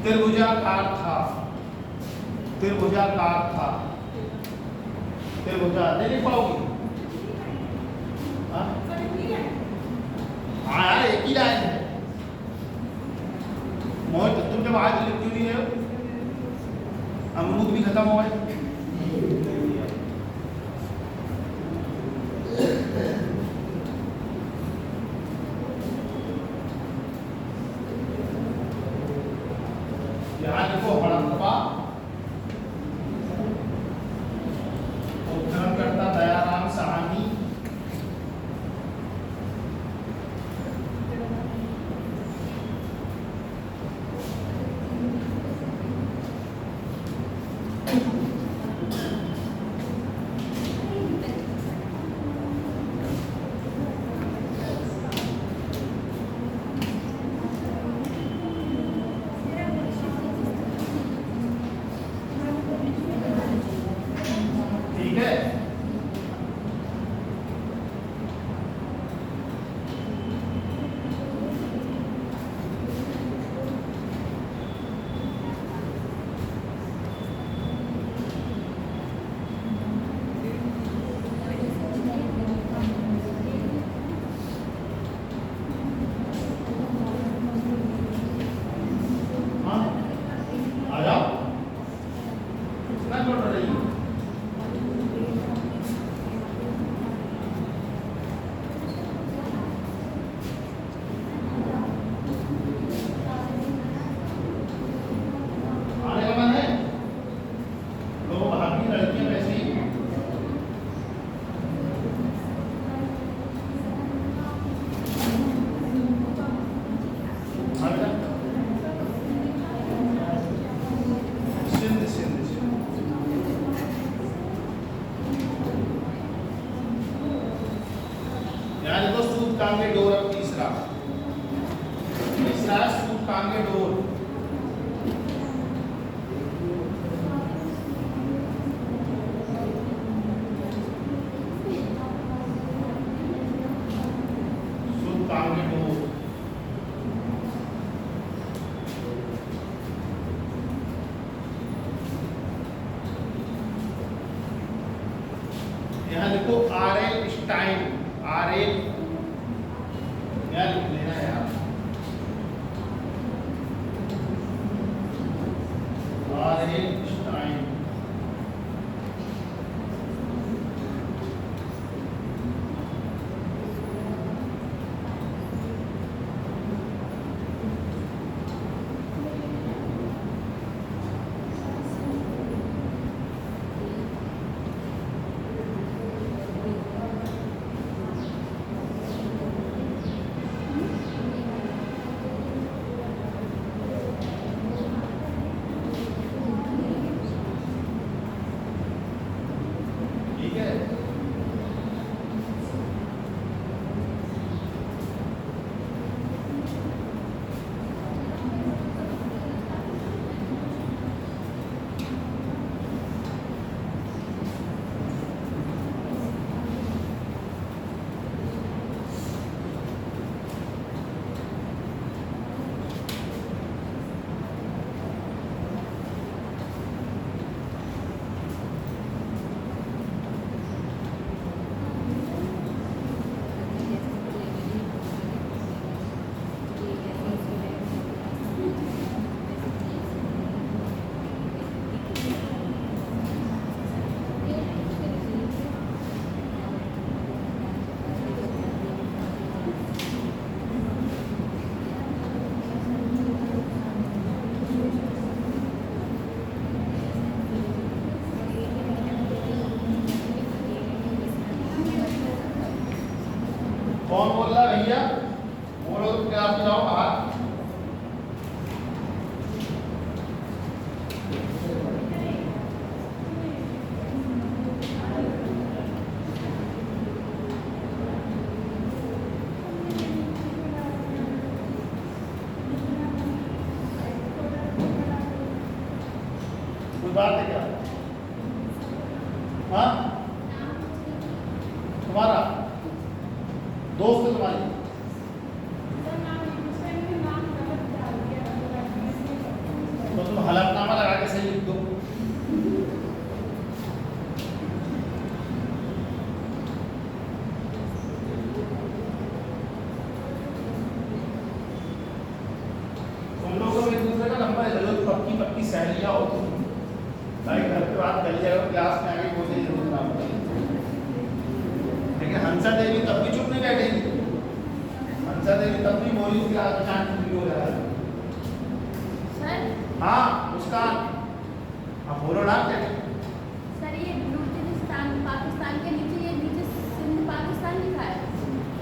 त्रिभुजाकार था, त्रिभुजाकार था, त्रिभुजा नहीं लिख पाओगी? हाँ यार एक ही लाइन है। मोहित तुम जब आज लिख क्यों नहीं रहे हो? अमरूद भी खत्म हो गए। यहाँ देखो हड़प्पा उपकरणकर्ता दयाराम साहनी, ठीक है। हाँ आ जाओ, कितना छोड़ रही है? आने का मन है? लोग भाभी लड़कियां वैसे ही हाँ बेटा? सिंध सिंध सिंध यहाँ देखो सूत कांगे डोर। अब तीसरा, तीसरा सूत कांगे डोर। सूत कांगे डोर, यहाँ देखो R L Stine, R L लिख लेना यार, आर एल स्टाइन। ठीक है। कौन बोल रहा है भैया? बोलो तो क्या आप जाओ बाहर। बात है क्या? हाँ, तुम्हारा दोस्त है तुम्हारी? तो तुम हलफनामा लगा के सही लिख दो। तुम लोगों में एक दूसरे का नंबर है, जरूर पक्की पक्की सहेलियां हो तुम भाई, घर पे बात कर लिया करो, क्लास में आगे कोई जरूर ना बताइए। लेकिन हंसा देवी तब भी चुप नहीं बैठेगी, हंसा देवी तब भी बोली क्लास में शांत हो रहा है। हाँ मुस्कान, हाँ बोलो ना क्या? सर ये बलूचिस्तान पाकिस्तान के नीचे, ये नीचे सिंध पाकिस्तान लिखा है।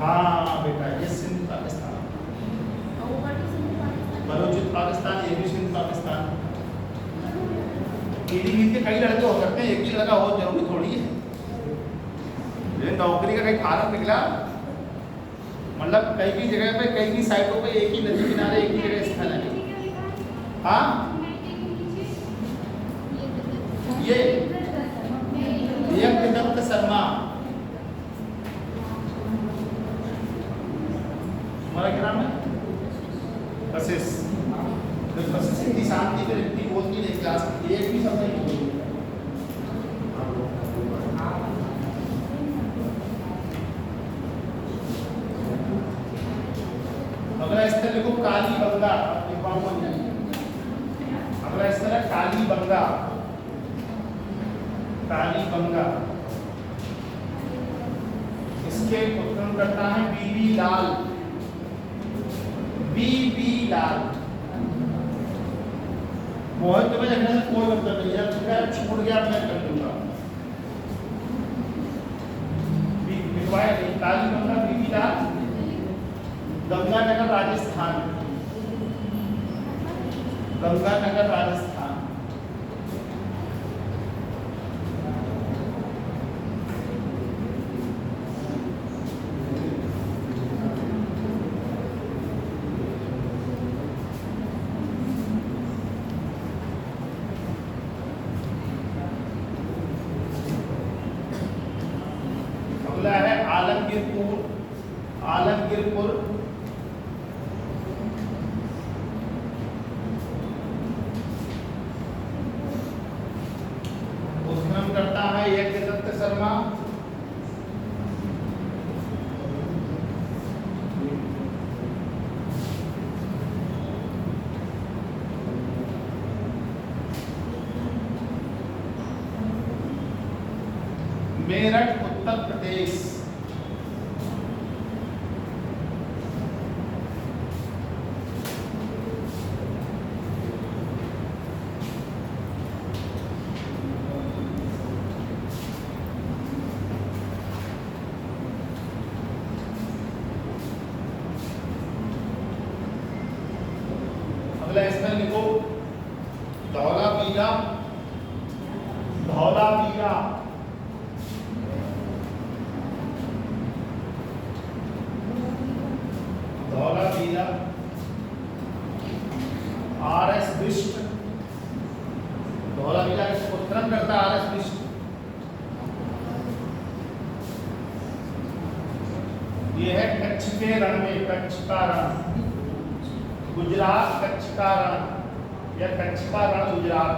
हाँ बेटा, ये सिंध पाकिस्तान, और ऊपर तो सिंध पाकिस्तान। बलूचिस्तान पाकिस्तान, ये भी सिंध पाकिस्तान। पीढ़ी के कई लड़के हो सकते हैं, एक ही लड़का हो जरूरी थोड़ी है। लेकिन नौकरी का कहीं फार्म निकला, मतलब कई भी जगह पे, कई भी साइटों पे एक ही नदी किनारे एक ही जगह स्थल है। हाँ ये यज्ञदत्त शर्मा, हमारा क्या नाम है? कशिश। कशिश इतनी शांति से इतनी बोलती नहीं क्लास में, एक भी शब्द नहीं बोलती। अगला स्थल देखो काली बंगा, अगला स्थल है काली बंगा, काली बंगा। इसके उत्तर करता है बीबी लाल, बीबी लाल। मोहित तुम्हें लिखने से कोई मतलब नहीं है, जब छूट गया मैं कर दूंगा। काली बंगा बीबी लाल, गंगानगर राजस्थान, गंगानगर राजस्थान। अगला है आलमगीरपुर, आलमगीरपुर। उत्खनन करता है यज्ञदत्त शर्मा। मेरठ उत्तर प्रदेश, अगला स्थल लिखो धौलावीरा, धौलावीरा। धौलावीरा। आर.एस. बिष्ट, धौलावीरा का उत्खनन करता आर.एस. बिष्ट। ये है कच्छ के रण में, कच्छ का रण, गुजरात। कच्छ का रण या कच्छ का रण गुजरात।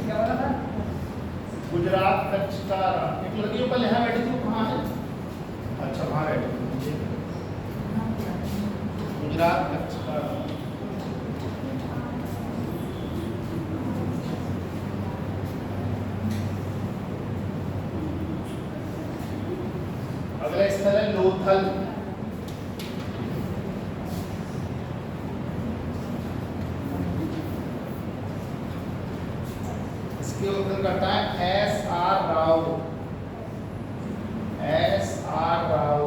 क्या बोला था? गुजरात कच्छ का रण। एक लड़की ऊपर यहाँ बैठी थी, कहाँ है? अच्छा वहाँ बैठी थी। गुजरात कच्छ का रण। अगला स्थल है लोथल। इसके उत्तर करता है S.R. Rao, S.R. Rao,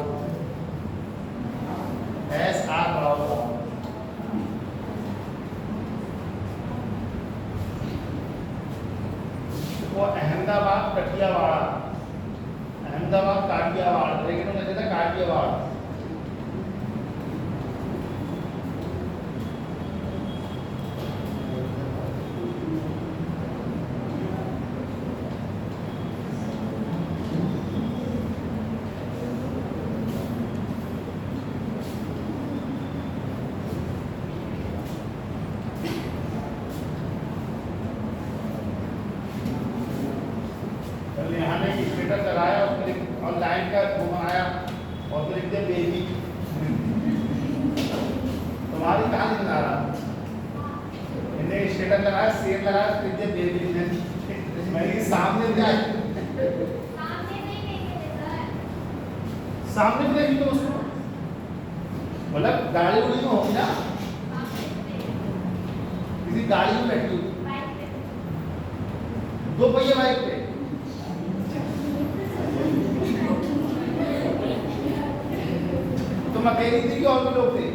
S.R. Rao. वो अहमदाबाद कटियावाड़, अहमदाबाद काठियावाड़, ब्रैकेट में लिखा था काठियावाड़। मैंने एक स्टेटस लगाया, उसमें ऑनलाइन का वो बनाया और फिर लिख दिया बेबी। तुम्हारी कहानी बना रहा, मैंने स्टेटस लगाया, शेयर लगाया, लिख दिया बेबी। मैंने सामने दिया, सामने भी देखी तो उसको मतलब गाड़ी उड़ी में होगी ना, किसी गाड़ी में बैठी हुई, दो पहिए बाइक पे। तुम अकेली थी कि और भी लोग थे?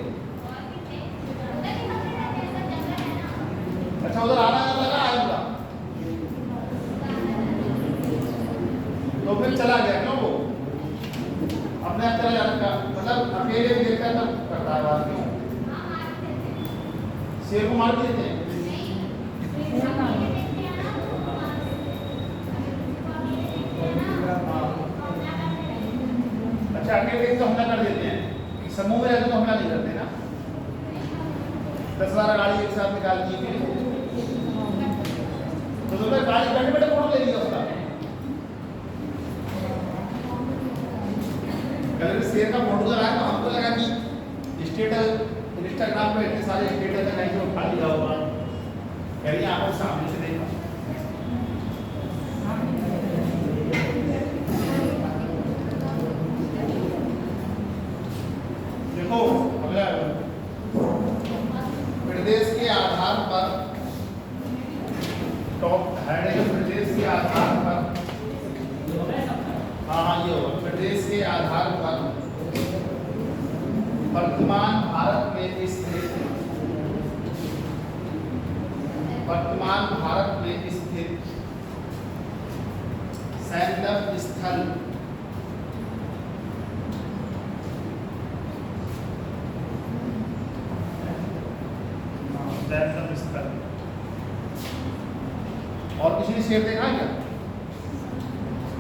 अच्छा, उधर आना लगा आएगा तो फिर चला गया क्यों? वो अपने आप चला जाता, मतलब अकेले भी देखता तब करता है बात। क्यों शेर को मार देते हैं? अच्छा, अकेले तो हमला कर देते हैं, समूह में रहते तो हमला नहीं करते ना। 10-12 गाड़ी एक साथ निकाल दी तो तुम्हें गाड़ी बैठे बैठे फोटो ले लिया उसका। अगर शेर का फोटो लगाया तो हमको लगा कि स्टेटस इंस्टाग्राम पे इतने सारे स्टेटस है, नहीं तो उठा लिया होगा, कहीं आपको सामने से देखा। देखो अगला प्रदेश के आधार पर टॉप हेडिंग, प्रदेश के आधार पर, हाँ ये होगा, प्रदेश के आधार पर वर्तमान भारत में स्थित, वर्तमान भारत में स्थित सैंदव स्थल स्थल। और किसी ने शेर देखा है क्या?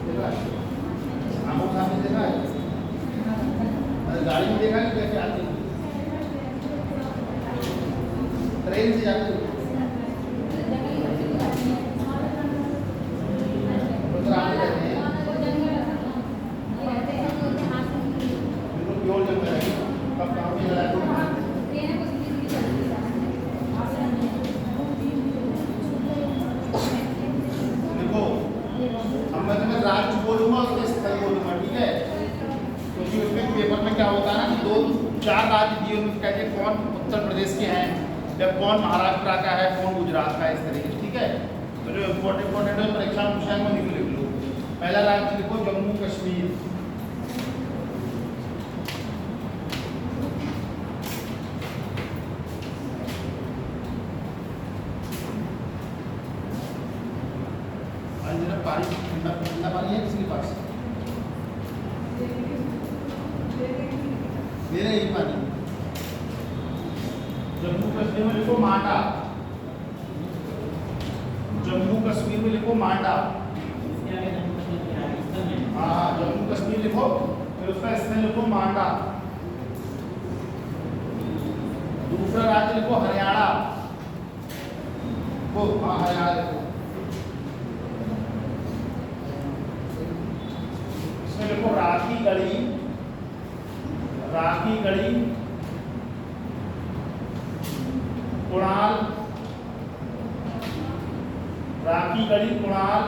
देखा है? आमों सामने देखा है? गाड़ी में देखा है? कैसे आती है? ट्रेन से जाती है? उधर आते रहते हैं, बिल्कुल प्योर जंगल है। कब कहाँ पे लड़ाई होगी? मैं तुम्हें राज्य बोलूंगा, उसके स्थल बोलूंगा, ठीक है? क्योंकि उसमें पेपर में क्या होता है ना कि 2-4 राज्य दिए, उनमें कहते हैं कौन उत्तर प्रदेश के हैं या कौन महाराष्ट्र का है, कौन गुजरात का है, इस तरीके से, ठीक है? तो जो इम्पोर्टेंट है परीक्षा में पूछा है वो लिख लो। पहला राज्य लिखो जम्मू कश्मीर, पानी ठंडा पानी है किसी के पास? मेरा यही पानी। जम्मू कश्मीर में लिखो मांडा, जम्मू कश्मीर में लिखो मांडा। हाँ, जम्मू कश्मीर लिखो, फिर उसका स्थल लिखो मांडा। दूसरा राज्य लिखो हरियाणा, वो हरियाणा लिखो। देखो राखी गढ़ी, राखी गढ़ी, कुणाल, राखी गढ़ी कुणाल,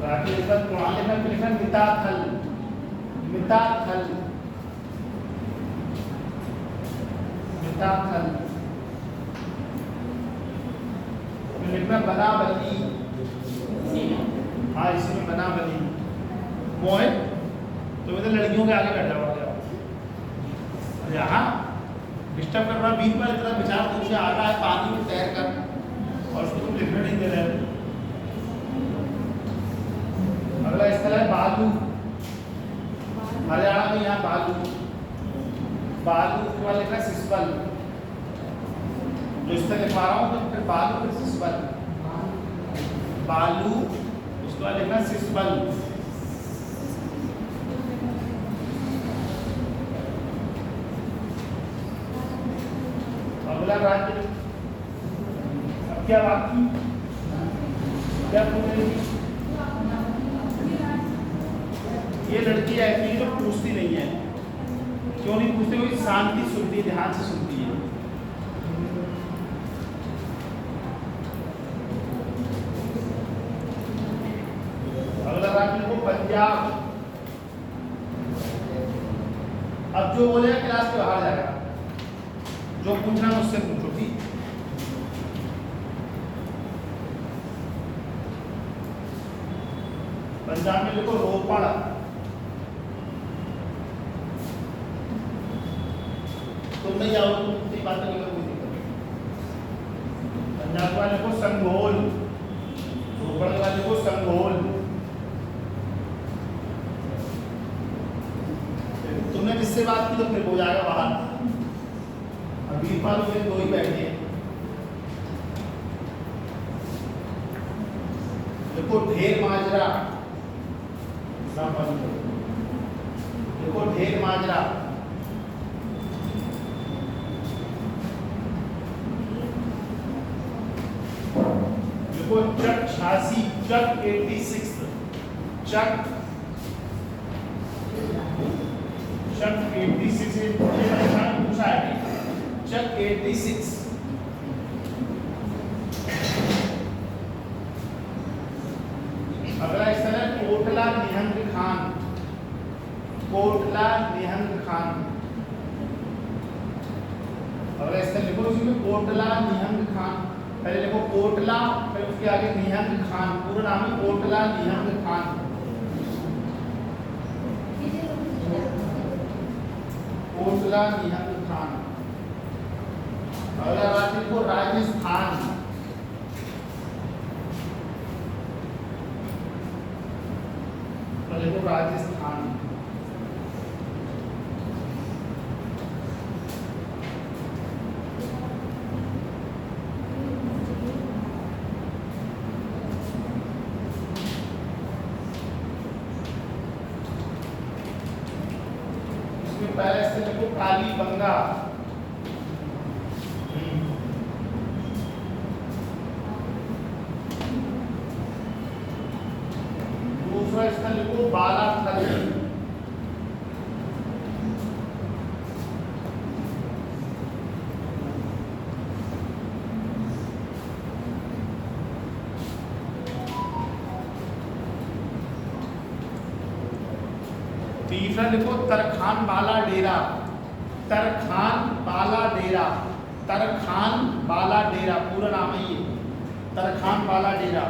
राखी लिखा कुणाल लिखा मिताथल, मिताथल, मिताथल लिखना बनावली। हाँ, इसमें बनावली बॉय, तो इधर लड़कियों के आगे बैठ जाओ। यहाँ डिस्टर्ब कर रहा, बीच में इतना विचार तुमसे आ रहा है पानी में तैर कर, और उसको तुम लिखने नहीं दे रहे। अगला स्थल है बालू, हरियाणा में यहाँ बालू, बालू के बाद लिखा सिस्पल, जो स्थल लिखवा रहा हूँ तो फिर बालू फिर सिस्पल, बालू उसके बाद लिखना सिस्पल। अगला राज्य, अब क्या बात की? क्या पूछ रही थी? ये लड़की ऐसी है जो पूछती नहीं है। क्यों नहीं पूछती? क्योंकि शांति सुनती है, ध्यान से सुनती है। अगला राज्य को पंजाब। अब जो बोलेगा क्लास के बाहर जाएगा। जो पूछना मुझसे पूछो। ठीक, पंजाब में लिखो रोपड़। तुम नहीं आओ, तुम इतनी बात नहीं करो, कोई दिक्कत नहीं। पंजाब वाले को संघोल, रोपड़ वाले को संघोल। तुमने किससे बात की तो फिर हो जाएगा बाहर। अब वीरपाल हुए दो ही बैठे। देखो ढेर माजरा, देखो ढेर माजरा। देखो चक 86, चक 86, चक 86 पूछा है। चक 86। अगला इस तरह कोटला निहंग खान, कोटला निहंग खान। अगला इस तरह लिखो इसमें कोटला निहंग खान। पहले लिखो कोटला, फिर उसके आगे निहंग खान। पूरा नाम है कोटला निहंग खान। कोटला निहंग खान। अगला राज्य लिखो राजस्थान। देखो राजस्थान। इसमें पहले से देखो कालीबंगा। दूसरा इसका लिखो बालाथल। तीसरा लिखो तरखान बाला डेरा। तरखान बाला डेरा, तरखान बाला डेरा पूरा नाम है ये, तरखान बाला डेरा।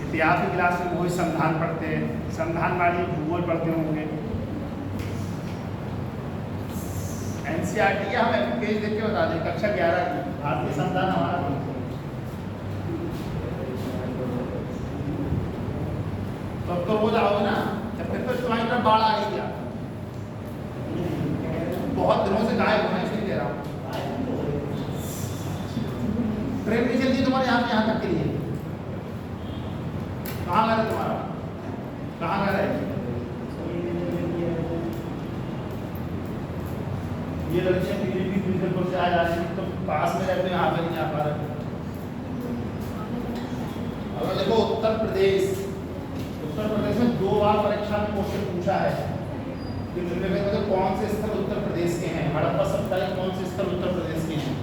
इतिहास की क्लास में वही संविधान पढ़ते हैं, संविधान वाली भूगोल पढ़ते होंगे। एनसीईआरटी हम पेज देख के बता दें, कक्षा 11 की भारतीय संविधान हमारा। तो रोज आओगे ना, जब फिर तो तुम्हारी तरफ बाढ़ आ गई क्या? बहुत दिनों से गायब होना, इसलिए कह रहा हूँ। ट्रेन नहीं चलती तुम्हारे यहाँ तक के लिए। कहाँ घर है तुम्हारा? कहाँ घर है? ये लड़कियाँ पीलीभीत बीजापुर से आ जा रही हैं, तो पास में रहते हैं, यहाँ पर नहीं आ पा रहे। अब देखो उत्तर प्रदेश। उत्तर प्रदेश में 2 बार परीक्षा में क्वेश्चन पूछा है कि तो कौन से स्थल उत्तर प्रदेश के हैं। हड़प्पा सभ्यता कौन से स्थल उत्तर प्रदेश के हैं?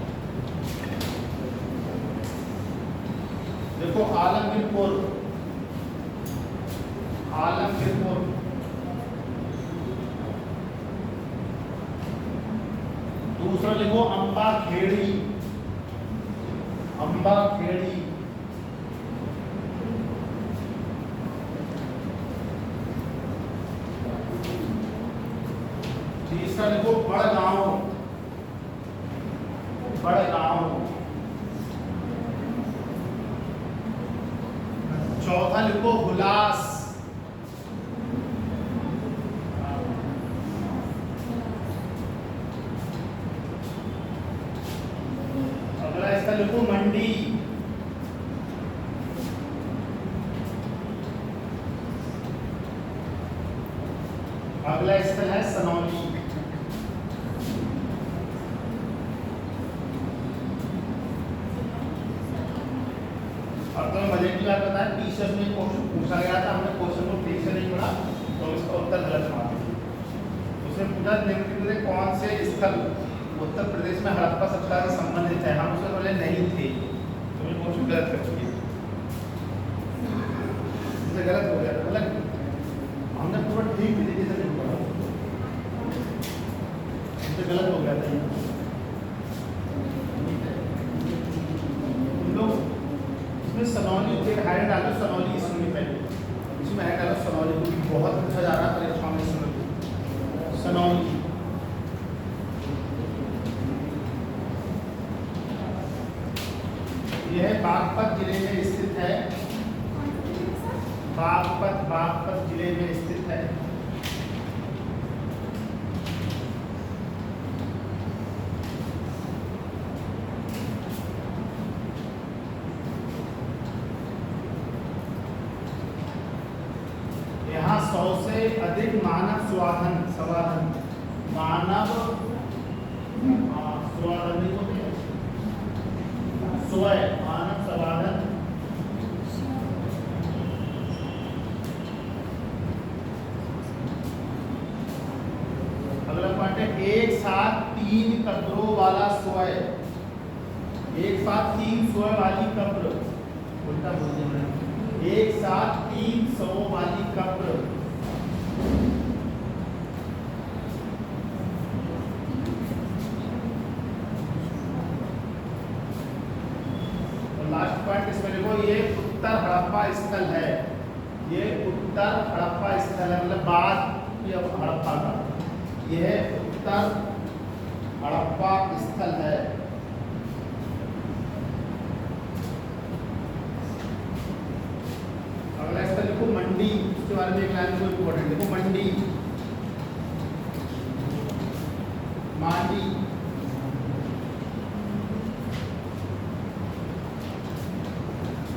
देखो आलमगीरपुर, आलमगीरपुर। दूसरा लिखो अंबा खेड़ी, अंबा खेड़ी। तीसरा लिखो बड़गांव, बड़गांव। चौथा लिखो हुलास। अगला इसका लिखो मंडी। अगला स्थल है सनौली। टीचर्स में क्वेश्चन पूछा गया था, हमने क्वेश्चन को ठीक से नहीं पढ़ा तो इसका उत्तर गलत मार दिया। उसने पूछा निम्नलिखित में कौन से स्थल उत्तर प्रदेश में हड़प्पा सभ्यता से संबंधित है, हम उससे बोले नहीं थे, तो ये क्वेश्चन गलत कर दिए, इससे गलत हो गया, गलत हमने पूरा ठीक तरीके से नहीं पढ़ा, इससे गलत हो गया था ये। तुम लोग इसमें सनौली एक हायर डालो, सनौली इसमें पहले इसमें हायर डालो सनौली, क्योंकि बहुत अच्छा जा रहा है परीक्षा में इसमें सनौली। यह बागपत जिले में स्थित है, बागपत जिले में स्थित है। यहाँ 100 से अधिक मानव स्वाधन मानव स्वाधन नहीं होते, स्वय मानव स्वाधन अगला पॉइंट है एक साथ 3 कब्रों वाला स्वय, एक साथ 3 स्वय वाली कब्र, उल्टा बोल दिया मैंने, एक साथ 300 वाली कब्र। और लास्ट पॉइंट इसमें देखो, ये उत्तर हड़प्पा स्थल है, ये उत्तर हड़प्पा स्थल है, मतलब बाद ये हड़प्पा का, यह उत्तर हड़प्पा स्थल है। अगला स्थल देखो मंडी, उसके बारे में एक लाइन को इम्पोर्टेंट देखो, मंडी मांडी,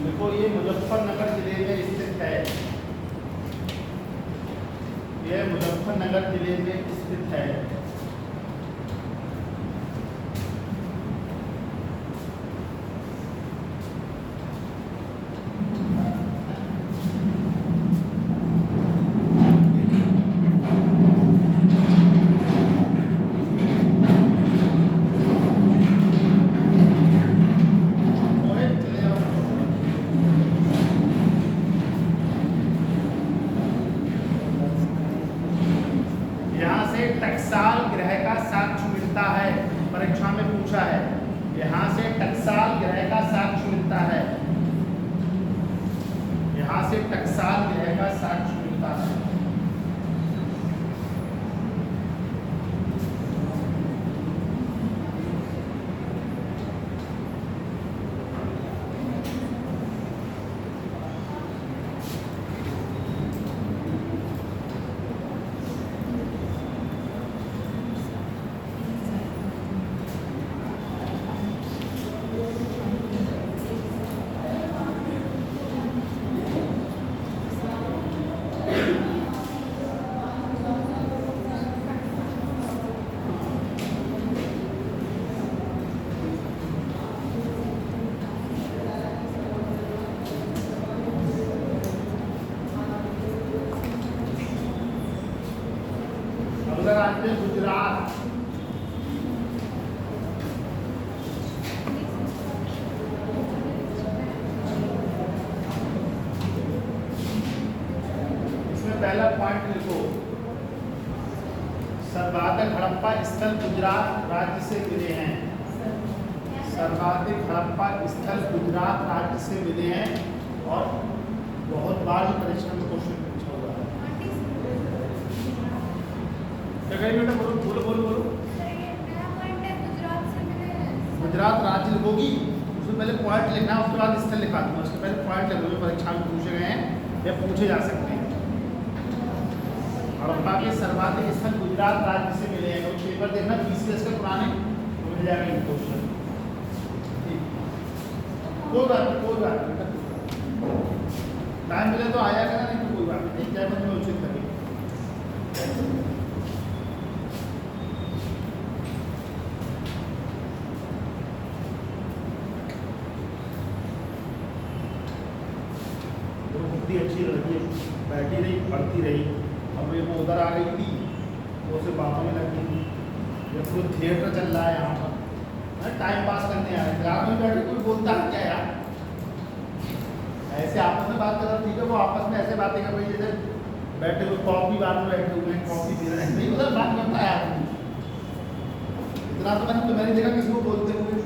देखो ये मुजफ्फरनगर जिले में स्थित है, ये मुजफ्फरनगर जिले में स्थित है। टकसाल ग्रह का साक्ष्य मिलता है, परीक्षा में पूछा है, यहाँ से टकसाल ग्रह का साक्ष्य मिलता है, यहाँ से टकसाल ग्रह का साक्ष्य मिलता है। राज्य गुजरात, इसमें पहला पॉइंट लिखो, सर्वाधिक हड़प्पा स्थल गुजरात राज्य से मिले हैं, सर्वाधिक हड़प्पा स्थल गुजरात राज्य से मिले हैं, और बहुत बार परीक्षा में क्वेश्चन पूछा हुआ है। बेटा बोलो बोलो बोलो बोलो, गुजरात राज्य होगी, उसमें पहले पॉइंट लिखना है, उसके बाद स्थल लिखा दूंगा, उसके पहले पॉइंट लिखो जो परीक्षा में पूछे गए हैं या पूछे जा सकते हैं। हड़प्पा के सर्वाधिक स्थल गुजरात राज्य से मिले हैं, तो पेपर देखना 20 के पुराने तो मिल जाएगा इन क्वेश्चन। कोई बात नहीं, टाइम मिले तो आया करना, नहीं तो कोई बात नहीं, एक टाइम में उचित करेंगे। बैठी रही, पढ़ती रही। अब वो उधर आ गई थी, वो उसे बातों में लगी थी। ये पूरा थिएटर चल रहा है यहाँ पर, टाइम पास करने आए थे। रात में बैठे कोई बोलता है क्या यार, ऐसे आपस में बात कर रहा, ठीक है, वो आपस में ऐसे बातें कर रही जैसे बैठे हुए कॉफी बार में बैठे हुए हैं, कॉफी पी रहे हैं, नहीं उधर बात करता है आदमी। इतना तो मैंने देखा किसी को बोलते हुए।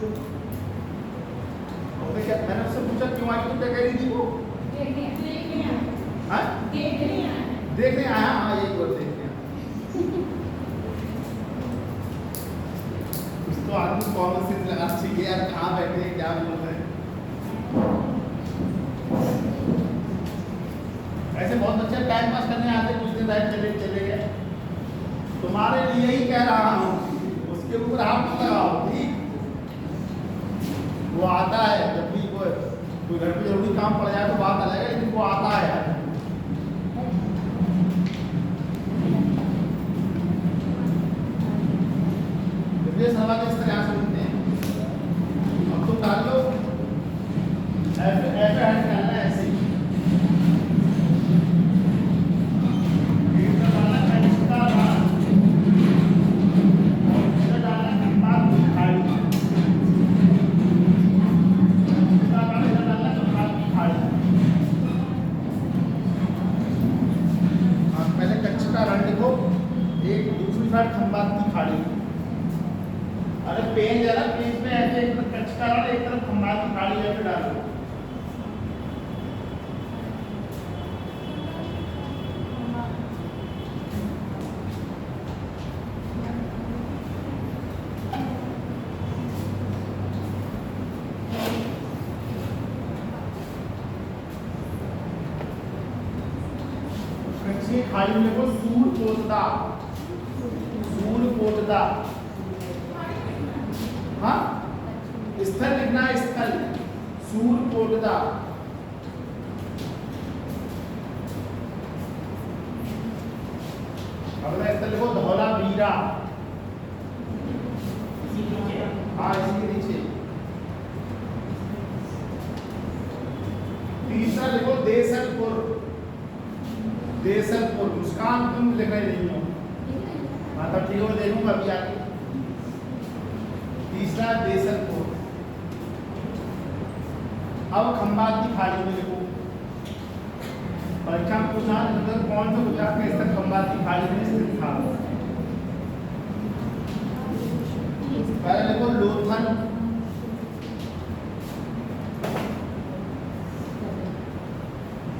क्या मैंने उससे पूछा क्यों आई, तो क्या कह रही थी वो? हाँ देखने आया, हाँ यही बोल देखने आया। कुछ तो आदमी कॉमन सेंस लगाना चाहिए यार, कहाँ बैठे हैं, क्या बोल रहे हैं। ऐसे बहुत बच्चे टाइम पास करने आते, कुछ दिन रहे चले गए। तुम्हारे लिए ही कह रहा हूँ, उसके ऊपर हाथ मत लगाओ, ठीक? वो आता है जब भी कोई घर पे जरूरी काम पड़ जाए तो बात अलग है, लेकिन वो आता है। सवाल इस तरह से सुनते हैं, अब तुम डाल लो ऐसे डालना है, ऐसे पहले कच्चे का रंग लिखो, एक दूसरी साइड खंबात की खाड़ी। अरे पेन है ना, पेज में ऐसे एक तरफ कच्चे का रंग, एक तरफ खंबात की खाड़ी ऐसे डालो। कच्चे खाड़ी में को सूर पोतदा, सूर पोतदा। हाँ स्थल लिखना है, स्थल, सूर पोतदा। अगला स्थल लिखो धौला बीरा, हाँ इसके नीचे। तीसरा लिखो देसलपुर, देसलपुर। मुस्कान तुम लिख रहे नहीं हो, हाँ तब ठीक है, मैं देखूंगा अभी आगे। तीसरा देसलपुर। अब खंबात की खाड़ी में लिखो, परीक्षा में पूछा कौन सा गुजरात का स्थल खंबात की खाड़ी में स्थित था। पहले लिखो लोथल,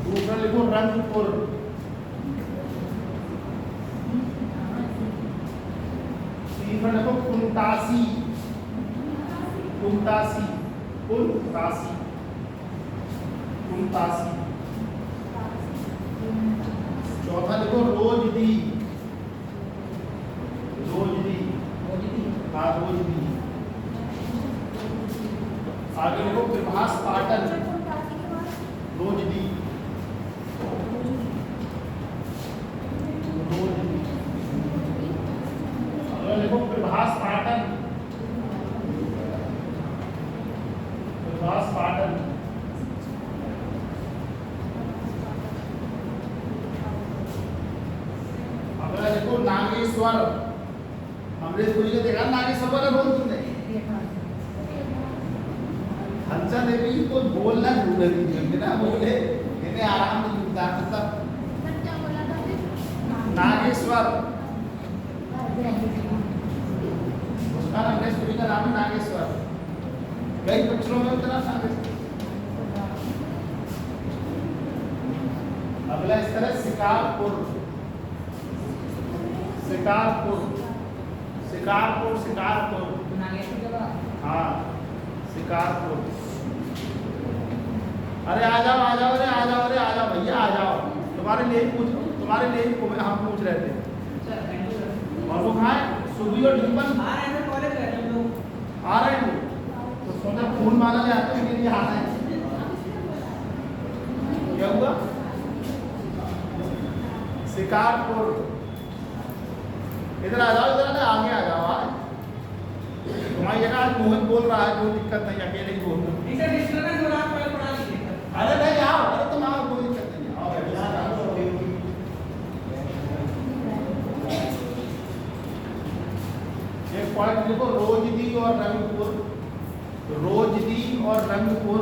दूसरा लिखो रंगपुर, तीसरा लिखो कुंतासी, कुंतासी, कुंतासी, कुंतासी। चौथा लिखो रोजदी, रोजदी, हाँ रोजदी। आगे लिखो प्रभास पाटन, रोजदी, रोजदी। अगला लिखो प्रभास पाटन, प्रभास पाटन। अगला देखो नागेश्वर, अमरीशपुरी को देखा नागेश्वर वाला बोल तुमने। हंसा देवी को बोलना भूल रही थी ना, बोले इन्हें आराम नहीं मिलता मतलब। नागेश्वर, उसका अमरीशपुरी का नाम है नागेश्वर, कई पक्षों में उतना नागेश्वर। अगला इस तरह शिकारपुर, शिकारपुर, शिकारपुर, शिकारपुर, हाँ शिकारपुर। अरे आ जाओ, आ जाओ, अरे आ जाओ, अरे आ जाओ भैया, आ जाओ। तुम्हारे लिए तुम्हारे लिए हम पूछ रहे थे। और वो कहाँ है? सुबी और डिम्पल आ रहे हैं, तो सोचा फूल माला ले आते उनके लिए आना है। क्या हुआ? शिकारपुर। इधर आ जाओ, इधर आगे आ जाओ। आज तुम्हारी जगह आज मोहित बोल रहा है, कोई दिक्कत नहीं, अकेले ही बोल रहा। अरे नहीं आओ, अरे तुम आओ, कोई दिक्कत नहीं, आओ। पॉइंट देखो, रोजदी और रंगपुर, रोजदी और रंगपुर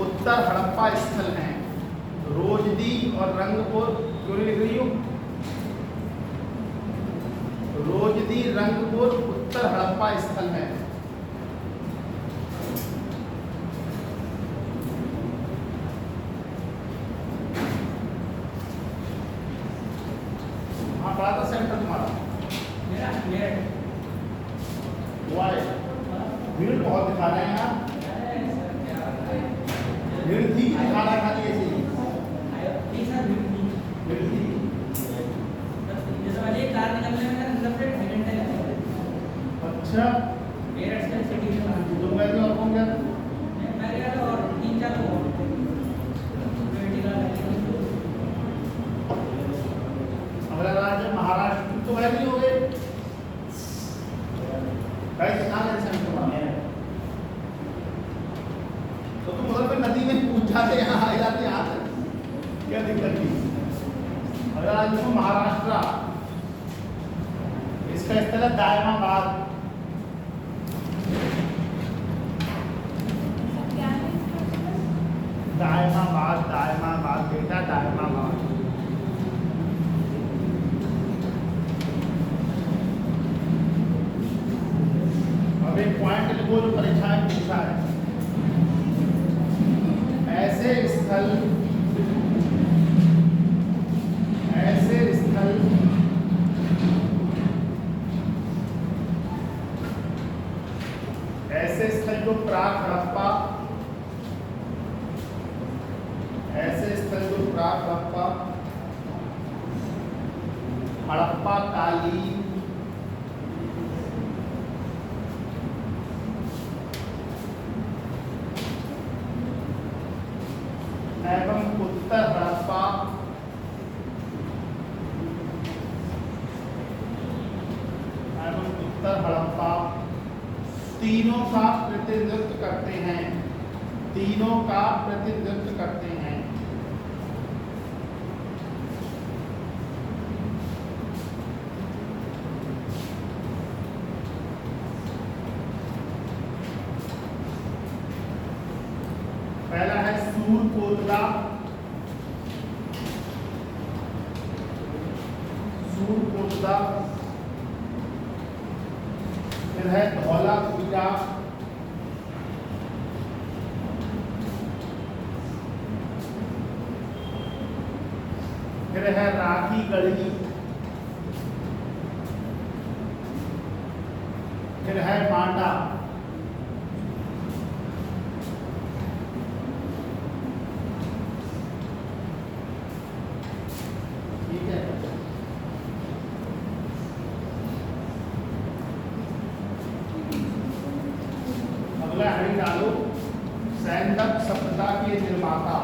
उत्तर हड़प्पा स्थल हैं। रोजदी और रंगपुर क्यों नहीं लिख रही हो? रोजदी रंगपुर उत्तर हड़प्पा स्थल है। हाँ, बड़ा था सेंटर तुम्हारा हुआ है। भीड़ बहुत दिखा रहे हैं यहाँ, भीड़ थी दिखा रहा है खाली ऐसे ही भीड़ थी। अच्छा, तुम गए थे और कौन गया था? अगला राज्य महाराष्ट्र, तुम तो गए नहीं हो गए। कहाँ गए सेंटर तुम्हारा? तो तुम उधर पे नदी में पूछ जाते, यहाँ आ जाते, यहाँ तक क्या दिक्कत थी? अगला राज्य महाराष्ट्र, इसका स्थल है दायमाबाद। दायमाबाद, दायमाबाद बेटा, दायमाबाद। अब एक पॉइंट लिखो जो परीक्षा में पूछा है। ऐसे स्थल जो प्राक हड़प्पा, ऐसे स्थल जो प्राक हड़प्पा, हड़प्पा कालीन एवं उत्तर हड़प्पा तीनों का प्रतिनिधित्व करते हैं, तीनों का प्रतिनिधित्व करते हैं। पहला है सूरकोटला, सूरकोटला, फिर है धौलाकुंजा, फिर है राखीगढ़ी, फिर है मांडा। ठीक है, अगला हरी डालो, सैंदव सभ्यता के निर्माता।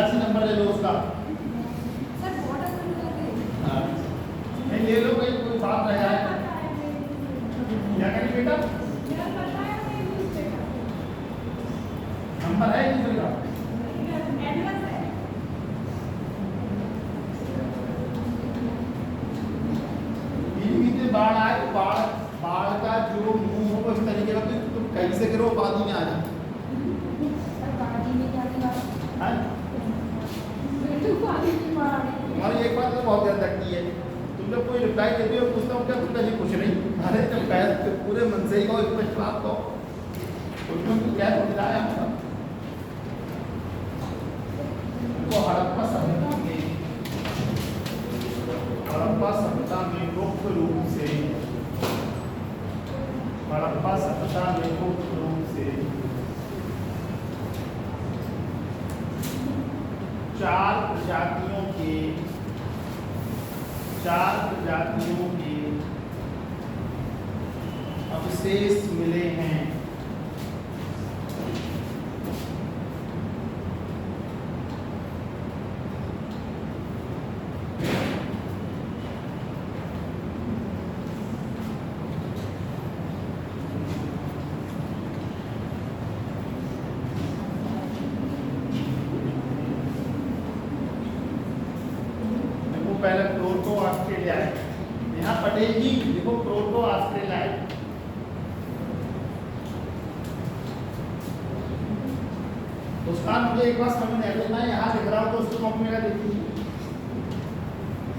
से नंबर ले लो उसका। नहीं ले लो, कोई बात रह जाए। क्या करें बेटा? नंबर है दूसरे का? बाढ़ आए तो बाढ़ का जो मुंह हो इस तरीके का, तुम कहीं से गिरो बादी में आ जाए। तुम्हारी एक बात बहुत ध्यान रखती है। तुम लोग कोई रिप्लाई देते हो, पूछता हूँ क्या, तुमने जी कुछ नहीं, अरे जब कह तो पूरे मन से ही कहो, स्पष्ट बात कहो, उसमें तो क्या समझ रहा है आपका। उनको हड़प्पा सभ्यता में मुख्य रूप से, हड़प्पा सभ्यता में मुख्य रूप से 4 प्रजातियों के अवशेष मिले हैं। पहले प्रोटो ऑस्ट्रेलिया है, यहाँ पटेल जी देखो प्रोटो ऑस्ट्रेलिया है। उसका मुझे एक बार समझ नहीं आता, मैं यहाँ लिख रहा हूँ तो उसको कंपनी का देखिए।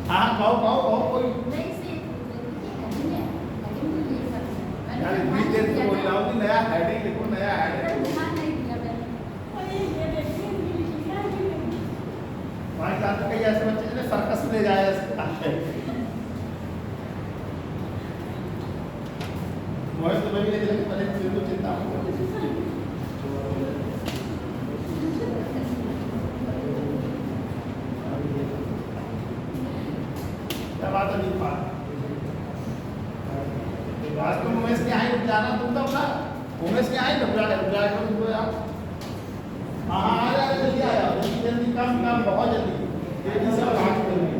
हाँ कहो कोई यार इतनी देर से बोल रहा हूँ कि नया हेडिंग लिखो, नया हेडिंग। हमारे साथ कई ऐसे बच्चे जिन्हें सर्कस में ले जाया जा सकता है। मोहित तो भी नहीं पहले तो चिंता क्या बात है वास्तव में उमेश के आई जाना तुम तो अपना उमेश के आई रुक जाए हाँ आ जाए जल्दी आ जाओ, जल्दी काम बहुत जल्दी तेजी से बात करेंगे।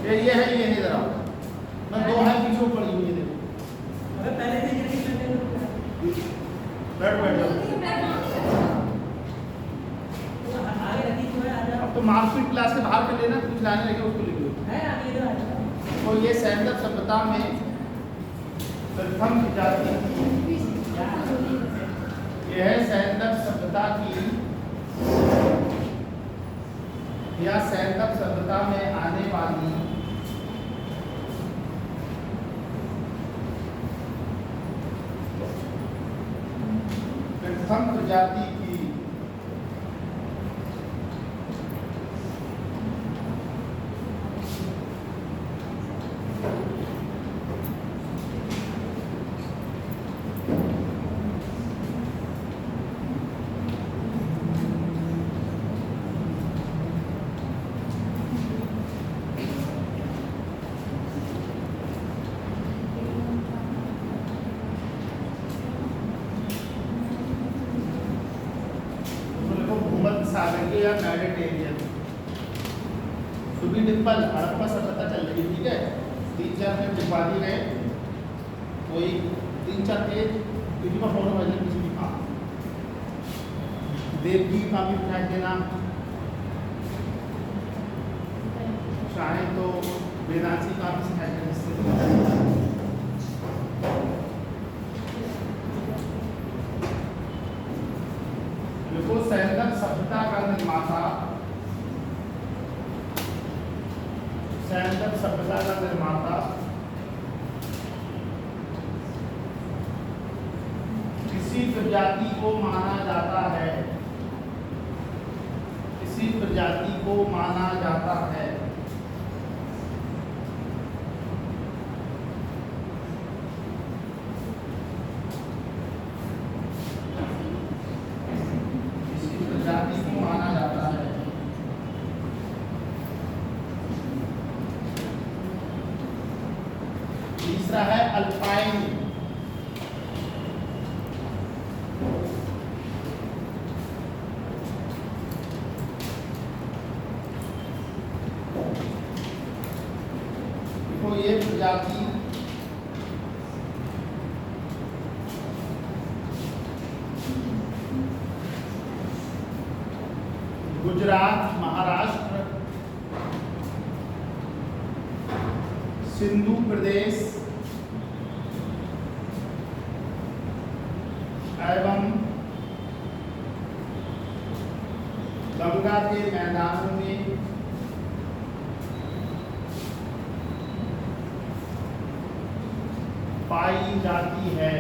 ये है जरा मैं 2 है पीछे पड़ी हुई देखो। अबे पहले बैठ अब तो मार्कशीट क्लास के बाहर कर लेना, कुछ लाने लगे उसको लिख लो। तो ये सैंडल सभ्यता में प्रथम प्रजाति, यह है सैंडल सभ्यता की या सैंडल सभ्यता में आने वाली प्रथम प्रजाति की सागरीय या मेडिटेरियन सुबी डिम्पल हड़प्पा सभ्यता चल रही, ठीक है। 3-4 में दिखवा दी गए, कोई 3-4 तेज किसी का फोटो भेजना, किसी भी काम देवजी का भी फेंक देना, चाहे तो वेदांती का भी फेंक देना। सैंडल सभ्यता का निर्माता, सैंडल सभ्यता का निर्माता किसी प्रजाति को माना जाता है, किसी प्रजाति को माना जाता है। तीसरा है अल्पाइन, तो ये प्रजाति गुजरात, महाराष्ट्र, सिंधु प्रदेश एवं गंगा के मैदानों में पाई जाती है।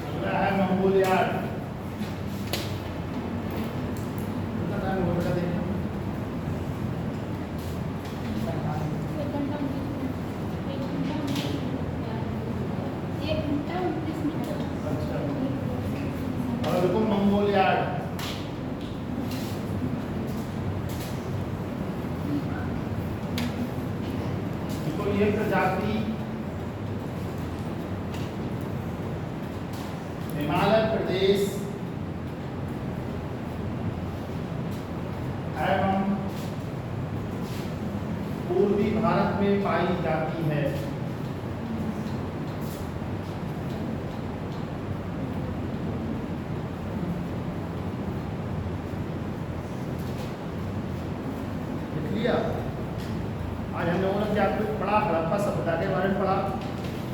अगला है मंगोलियाड। कितना टाइम हो गया देखना। अच्छा, और देखो मंगोलियाड। देखो ये प्रजाति हिमालय प्रदेश एवं पूर्वी भारत में पाई जाती है। लिख लिया। आज हम लोगों ने क्या पढ़ा? हड़प्पा सभ्यता के बारे में पढ़ा।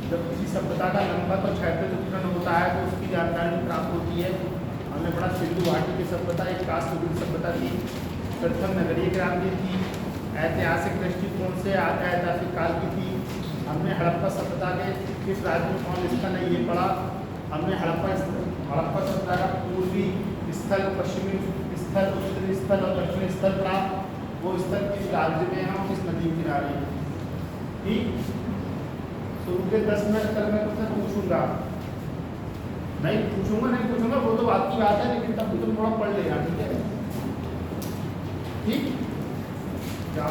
जब किसी सभ्यता का लंबा तो क्षैतिज उत्खनन होता है तो उसकी जानकारी प्राप्त होती है। हमने पढ़ा सिंधु घाटी की सभ्यता एक काष्ठयुगीन सभ्यता थी, प्रथम नगरीय क्रांति थी, ऐतिहासिक दृष्टिकोण से ऐतिहासिक काल की थी। हमने हड़प्पा सभ्यता के किस राज्य में कौन स्थल है ये पढ़ा। हमने हड़प्पा सभ्यता का पूर्वी स्थल, पश्चिमी स्थल, उत्तरी स्थल और दक्षिणी स्थल पढ़ा। वो स्थल किस राज्य में है और किस नदी के किनारे है। ठीक, शुरू के 10 मिनट तक मैं तुमसे पूछूंगा, नहीं पूछूंगा वो तो बात की बात है, लेकिन तब भी तुम थोड़ा पढ़ लेना, ठीक है? ठीक, क्या